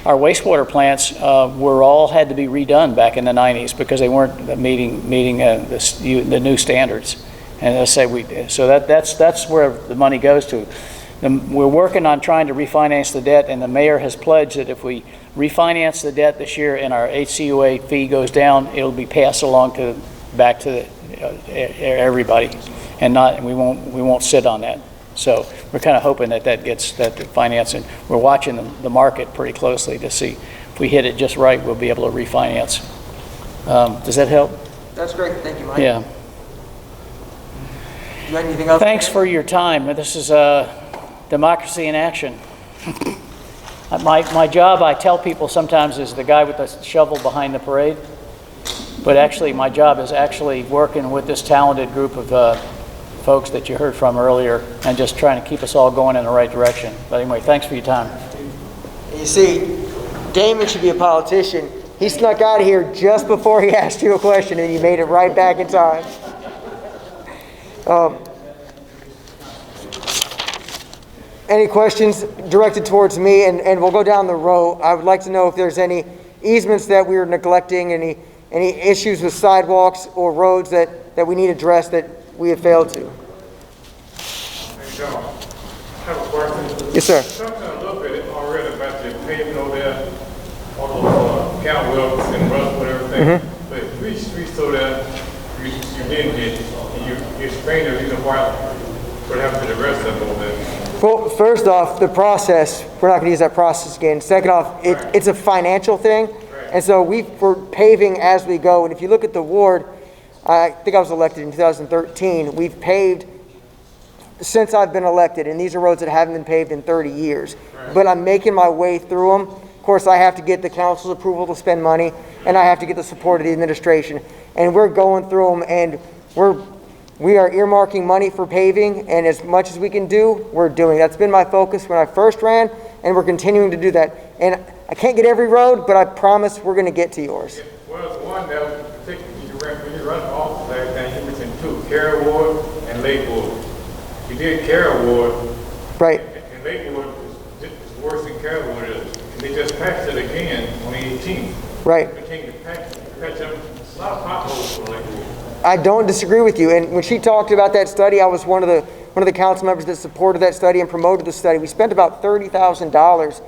our wastewater plants had to be redone back in the 90s because they weren't meeting the new standards. And I say so that's where the money goes to. We're working on trying to refinance the debt, and the mayor has pledged that if we refinance the debt this year and our HCUA fee goes down, it'll be passed along back to everybody, and we won't sit on that. So we're kind of hoping that gets that financing. We're watching the market pretty closely to see if we hit it just right, we'll be able to refinance. Does that help? That's great. Thank you, Mike. Yeah. Do you have anything else? Thanks for your time. This is democracy in action. My job, I tell people sometimes, is the guy with the shovel behind the parade. But actually, my job is actually working with this talented group of folks that you heard from earlier and just trying to keep us all going in the right direction. But anyway, thanks for your time. You see, Damon should be a politician. He snuck out of here just before he asked you a question, and you made it right back in time. Any questions directed towards me? And we'll go down the row. I would like to know if there's any easements that we are neglecting, any issues with sidewalks or roads that we need addressed that we have failed to. Hey, John, I have a question. Yes, sir. Something I looked at it already about the pavement over there, all those count wells and rust and everything. But 3 streets over there, you didn't get, and you explained the reason why, what happened to the rest of them over there. Well, first off, the process, we're not going to use that process again. Second off, it's a financial thing. And so we're paving as we go. And if you look at the ward, I think I was elected in 2013. We've paved since I've been elected, and these are roads that haven't been paved in 30 years. But I'm making my way through them. Of course, I have to get the council's approval to spend money, and I have to get the support of the administration. And we're going through them, and we are earmarking money for paving, and as much as we can do, we're doing. That's been my focus when I first ran, and we're continuing to do that. And I can't get every road, but I promise we're going to get to yours. Well, it's one that particularly when you run for office, everything, you mentioned Ferry Ward and Lake Ward. You did Carroll Ward. Right. And Lake Ward is worse than Carroll Ward is. And they just patched it again on the 18th. Right. We came to patch up a lot of potholes for Lake Ward. I don't disagree with you. And when she talked about that study, I was one of the council members that supported that study and promoted the study. We spent about $30,000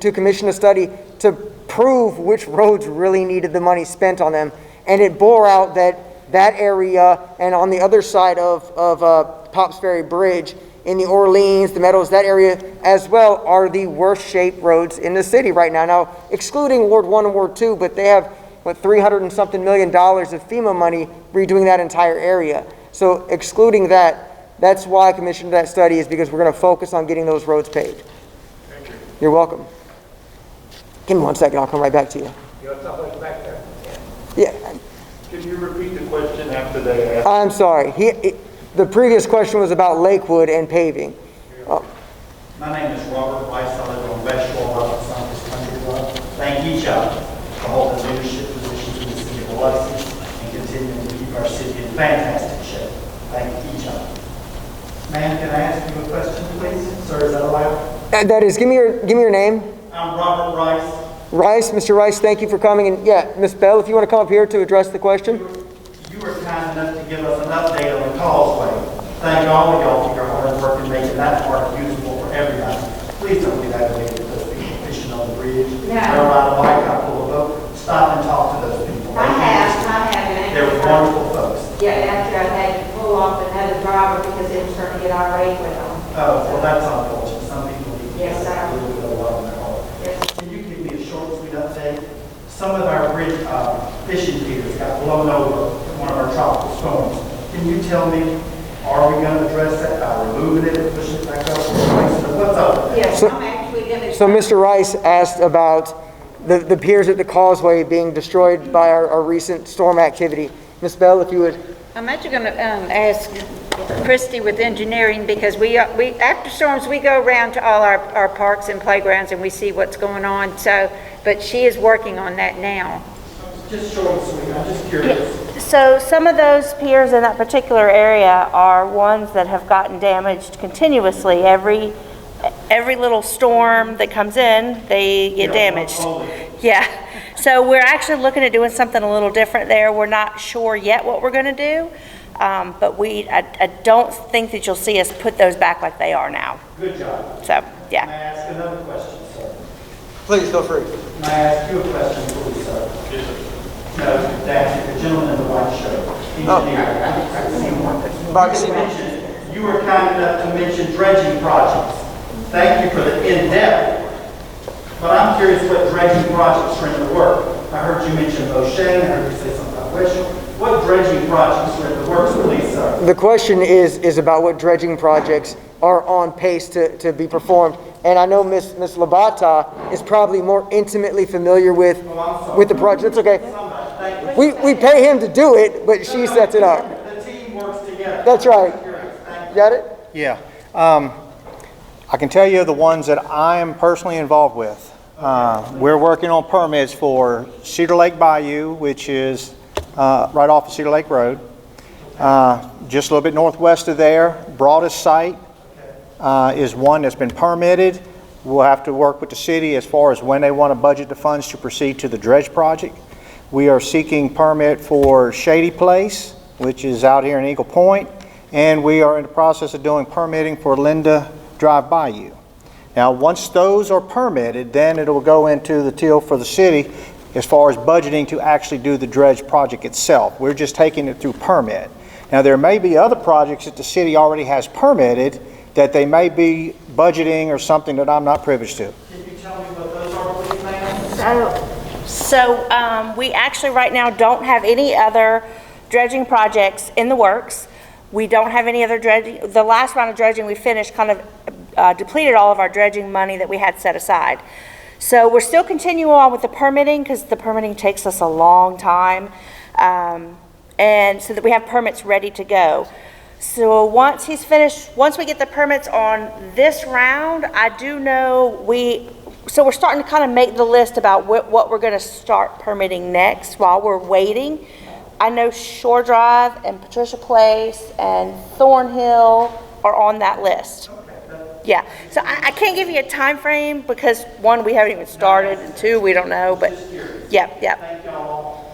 to commission a study to prove which roads really needed the money spent on them. And it bore out that area and on the other side of Pops Ferry Bridge in the Orleans, the Meadows, that area as well are the worst shaped roads in the city right now. Now, excluding Ward 1 and Ward 2, but they have, $300 and something million of FEMA money redoing that entire area. So excluding that, that's why I commissioned that study, is because we're going to focus on getting those roads paved. Thank you. You're welcome. Give me 1 second, I'll come right back to you. You got something back there? Yeah, Can you repeat the question after they asked? I'm sorry. The previous question was about Lakewood and paving. My name is Robert Rice. I live on West Shore, South Country Club. Thank each of you for holding leadership positions in the city of Biloxi and continuing to keep our city in fantastic shape. Thank each of you. Ma'am, can I ask you a question, please? Sir, is that allowed? That is, give me your name. I'm Robert Rice. Rice, Mr. Rice, thank you for coming. And yeah, Ms. Bell, if you want to come up here to address the question. You were kind enough to give us an update on the causeway. Thank all of y'all for your hard work in making that part usable for everybody. Please don't be that way with those people fishing on the bridge. Yeah. They're riding a bike out full of boat. Stop and talk to those people. I have. They're wonderful folks. Yeah, after I had to pull off another driver because they were starting to get irate with them. Oh, well, that's unfortunate. Some people need to Yes, sir. a little bit of love in their heart. Yes. Can you give me a short, sweet update? Some of our bridge fishing piers got blown over in one of our tropical storms. Can you tell me, are we going to address that by removing it and pushing it back up or replacing it? What's up with that? Yes, So- I'm actually going to. So Mr. Rice asked about the piers at the causeway being destroyed by our recent storm activity. Ms. Bell, if you would. I'm actually going to ask Christy with engineering, because we after storms, we go around to all our parks and playgrounds and we see what's going on. So, but she is working on that now. Just short and sweet. I'm just curious. So some of those piers in that particular area are ones that have gotten damaged continuously. Every little storm that comes in, they get damaged. Yeah. So we're actually looking at doing something a little different there. We're not sure yet what we're going to do, but I don't think that you'll see us put those back like they are now. Good job. So, May I yeah. ask another question, sir? Please, feel free. May I ask you a question, please, sir? No, that's the gentleman in the white shirt. Engineer. You were kind enough to mention dredging projects. Thank you for the in-depth. But I'm curious what dredging projects are in the work. I heard you mention O'Shea, I heard you say something about Wishel. What dredging projects are in the works, please, sir? The question is about what dredging projects are on pace to be performed. And I know Ms. Labata is probably more intimately familiar with the project. It's okay. We pay him to do it, but she sets it up. The team works together. That's right. Got it? Yeah. I can tell you the ones that I am personally involved with. We're working on permits for Cedar Lake Bayou, which is right off of Cedar Lake Road. Just a little bit northwest of there, Broadest Site is one that's been permitted. We'll have to work with the city as far as when they want to budget the funds to proceed to the dredge project. We are seeking permit for Shady Place, which is out here in Eagle Point, and we are in the process of doing permitting for Linda Drive Bayou. Now, once those are permitted, then it will go into the till for the city as far as budgeting to actually do the dredge project itself. We're just taking it through permit. Now, there may be other projects that the city already has permitted that they may be budgeting or something that I'm not privileged to. Can you tell me what those are, please, ma'am? So we actually right now don't have any other dredging projects in the works. We don't have any other dredging. The last round of dredging we finished kind of depleted all of our dredging money that we had set aside. So we're still continuing on with the permitting because the permitting takes us a long time. And so that we have permits ready to go. So once he's finished, once we get the permits on this round, I do know so we're starting to kind of make the list about what we're going to start permitting next while we're waiting. I know Shore Drive and Patricia Place and Thornhill are on that list. Yeah, so I can't give you a time frame because one, we haven't even started, and two, we don't know, but yeah.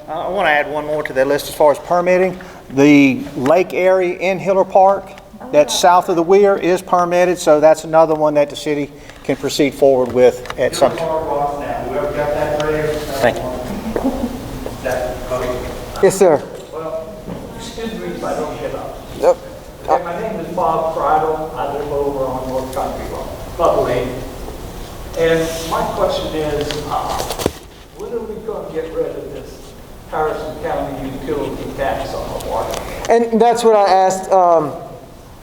I want to add one more to that list as far as permitting. The lake area in Hiller Park, that's south of the weir, is permitted, so that's another one that the city can proceed forward with at some time. Whoever got that ready? Thank you. Yes, sir. Well, excuse me if I don't get up. Nope. Okay, my name is Bob Friedel. I live over on North Country Club Lane. And my question is, when are we going to get rid of this Harrison County utility tax on the water? And that's what I asked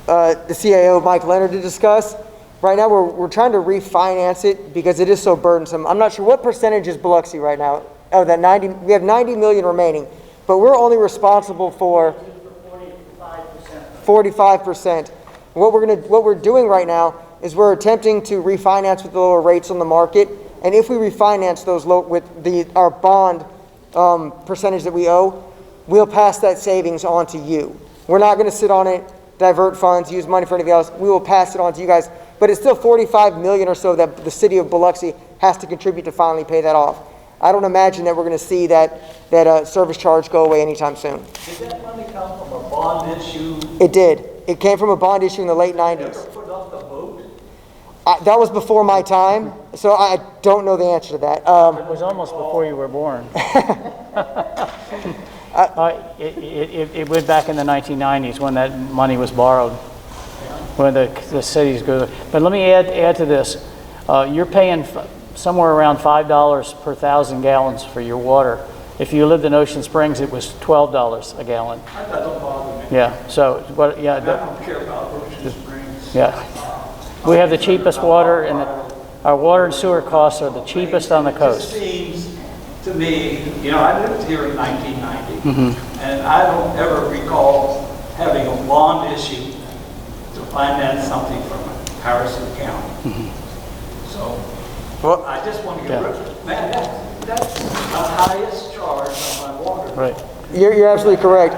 the CAO, Mike Leonard, to discuss. Right now, we're trying to refinance it because it is so burdensome. I'm not sure what percentage is Biloxi right now. Oh, that 90. We have 90 million remaining, but we're only responsible for 45%. What we're doing right now is we're attempting to refinance with the lower rates on the market, and if we refinance those with our bond percentage that we owe, we'll pass that savings on to you. We're not going to sit on it, divert funds, use money for anything else. We will pass it on to you guys, but it's still 45 million or so that the city of Biloxi has to contribute to finally pay that off. I don't imagine that we're going to see that service charge go away anytime soon. Did that money come from a bond issue? It did. It came from a bond issue in the late 90s. Ever put up the vote? That was before my time, so I don't know the answer to that. It was almost before you were born. It went back in the 1990s when that money was borrowed, when the cities go. But let me add to this. You're paying somewhere around $5 per 1,000 gallons for your water. If you lived in Ocean Springs, it was $12 a gallon. That doesn't bother me. Yeah. So what? Yeah. I don't care about Ocean Springs. Yeah. We have the cheapest water, and our water and sewer costs are the cheapest on the coast. It seems to me, I lived here in 1990, and I don't ever recall having a bond issue to finance something from Harrison County. So, I just want to get rid of it. Man, that's the highest charge on my water. Right. You're absolutely correct.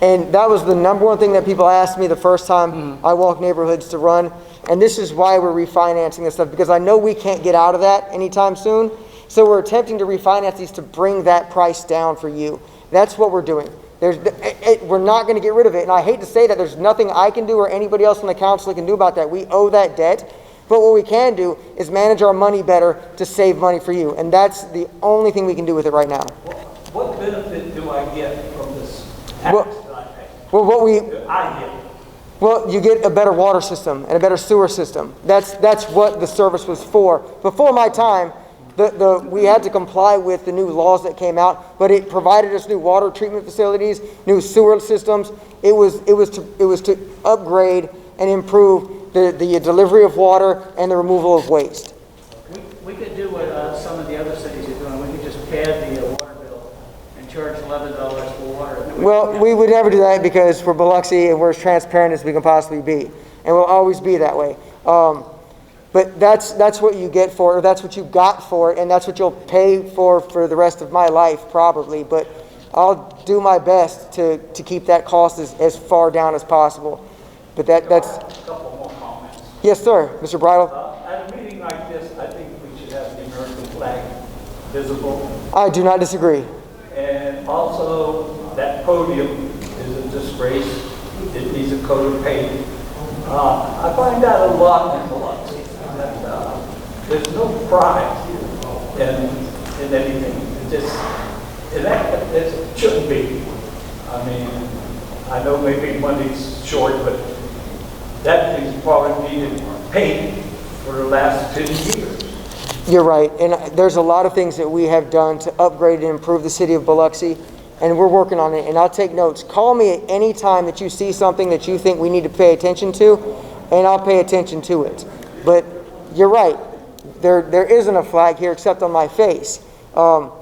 And that was the number one thing that people asked me the first time I walked neighborhoods to run. And this is why we're refinancing this stuff, because I know we can't get out of that anytime soon. So we're attempting to refinance these to bring that price down for you. That's what we're doing. We're not going to get rid of it. And I hate to say that there's nothing I can do or anybody else on the council can do about that. We owe that debt. But what we can do is manage our money better to save money for you. And that's the only thing we can do with it right now. What benefit do I get from this tax that I pay? Well, you get a better water system and a better sewer system. That's what the service was for. Before my time, we had to comply with the new laws that came out, but it provided us new water treatment facilities, new sewer systems. It was to upgrade and improve the delivery of water and the removal of waste. We could do what some of the other cities are doing. We could just pad the water bill and charge $11 for water. Well, we would never do that because we're Biloxi and we're as transparent as we can possibly be, and we'll always be that way. But that's what you get for it, or that's what you got for it, and that's what you'll pay for the rest of my life probably. But I'll do my best to keep that cost as far down as possible. But that's. A couple more comments. Yes, sir, Mr. Bridle. At a meeting like this, I think we should have the American flag visible. I do not disagree. And also, that podium is a disgrace. It needs a coat of paint. I find that a lot in Biloxi. There's no pride in anything. It shouldn't be. I mean, I know maybe money's short, but that thing's probably needed paint for the last 10 years. You're right, and there's a lot of things that we have done to upgrade and improve the city of Biloxi, and we're working on it, and I'll take notes. Call me at any time that you see something that you think we need to pay attention to, and I'll pay attention to it. But you're right, there isn't a flag here except on my face, and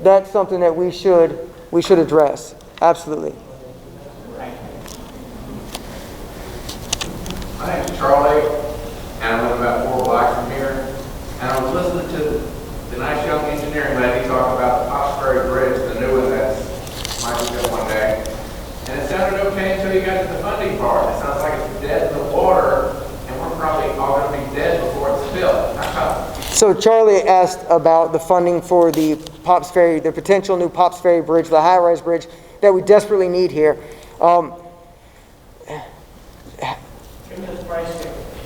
that's something that we should address, absolutely. My name's Charlie, and I live about 4 blocks from here. And I was listening to the nice young engineering lady talk about the Ferry Bridge, the new one that's my So Charlie asked about the funding for the Pops Ferry, the potential new Pops Ferry Bridge, the high-rise bridge that we desperately need here.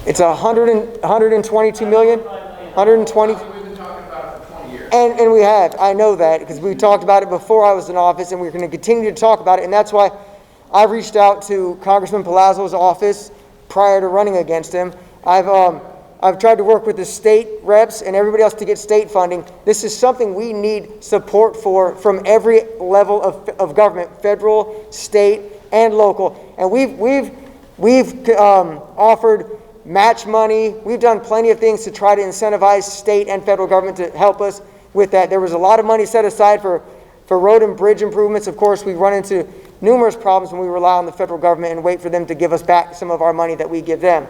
It's 122 million, 120. We've been talking about it for 20 years. And we have, I know that, because we talked about it before I was in office, and we're going to continue to talk about it, and that's why I reached out to Congressman Palazzo's office prior to running against him. I've tried to work with the state reps and everybody else to get state funding. This is something we need support for from every level of government, federal, state, and local. And we've offered match money. We've done plenty of things to try to incentivize state and federal government to help us with that. There was a lot of money set aside for road and bridge improvements. Of course, we run into numerous problems when we rely on the federal government and wait for them to give us back some of our money that we give them.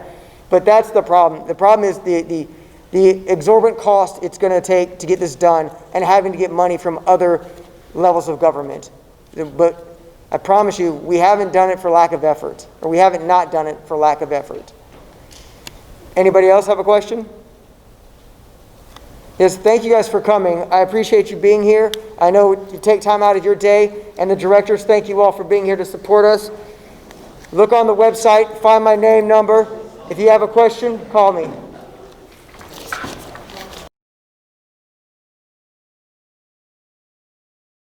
But that's the problem. The problem is the exorbitant cost it's going to take to get this done and having to get money from other levels of government. But I promise you, we haven't done it for lack of effort, or we haven't not done it for lack of effort. Anybody else have a question? Yes, thank you guys for coming. I appreciate you being here. I know you take time out of your day, and the directors, thank you all for being here to support us. Look on the website, find my name, number. If you have a question, call me.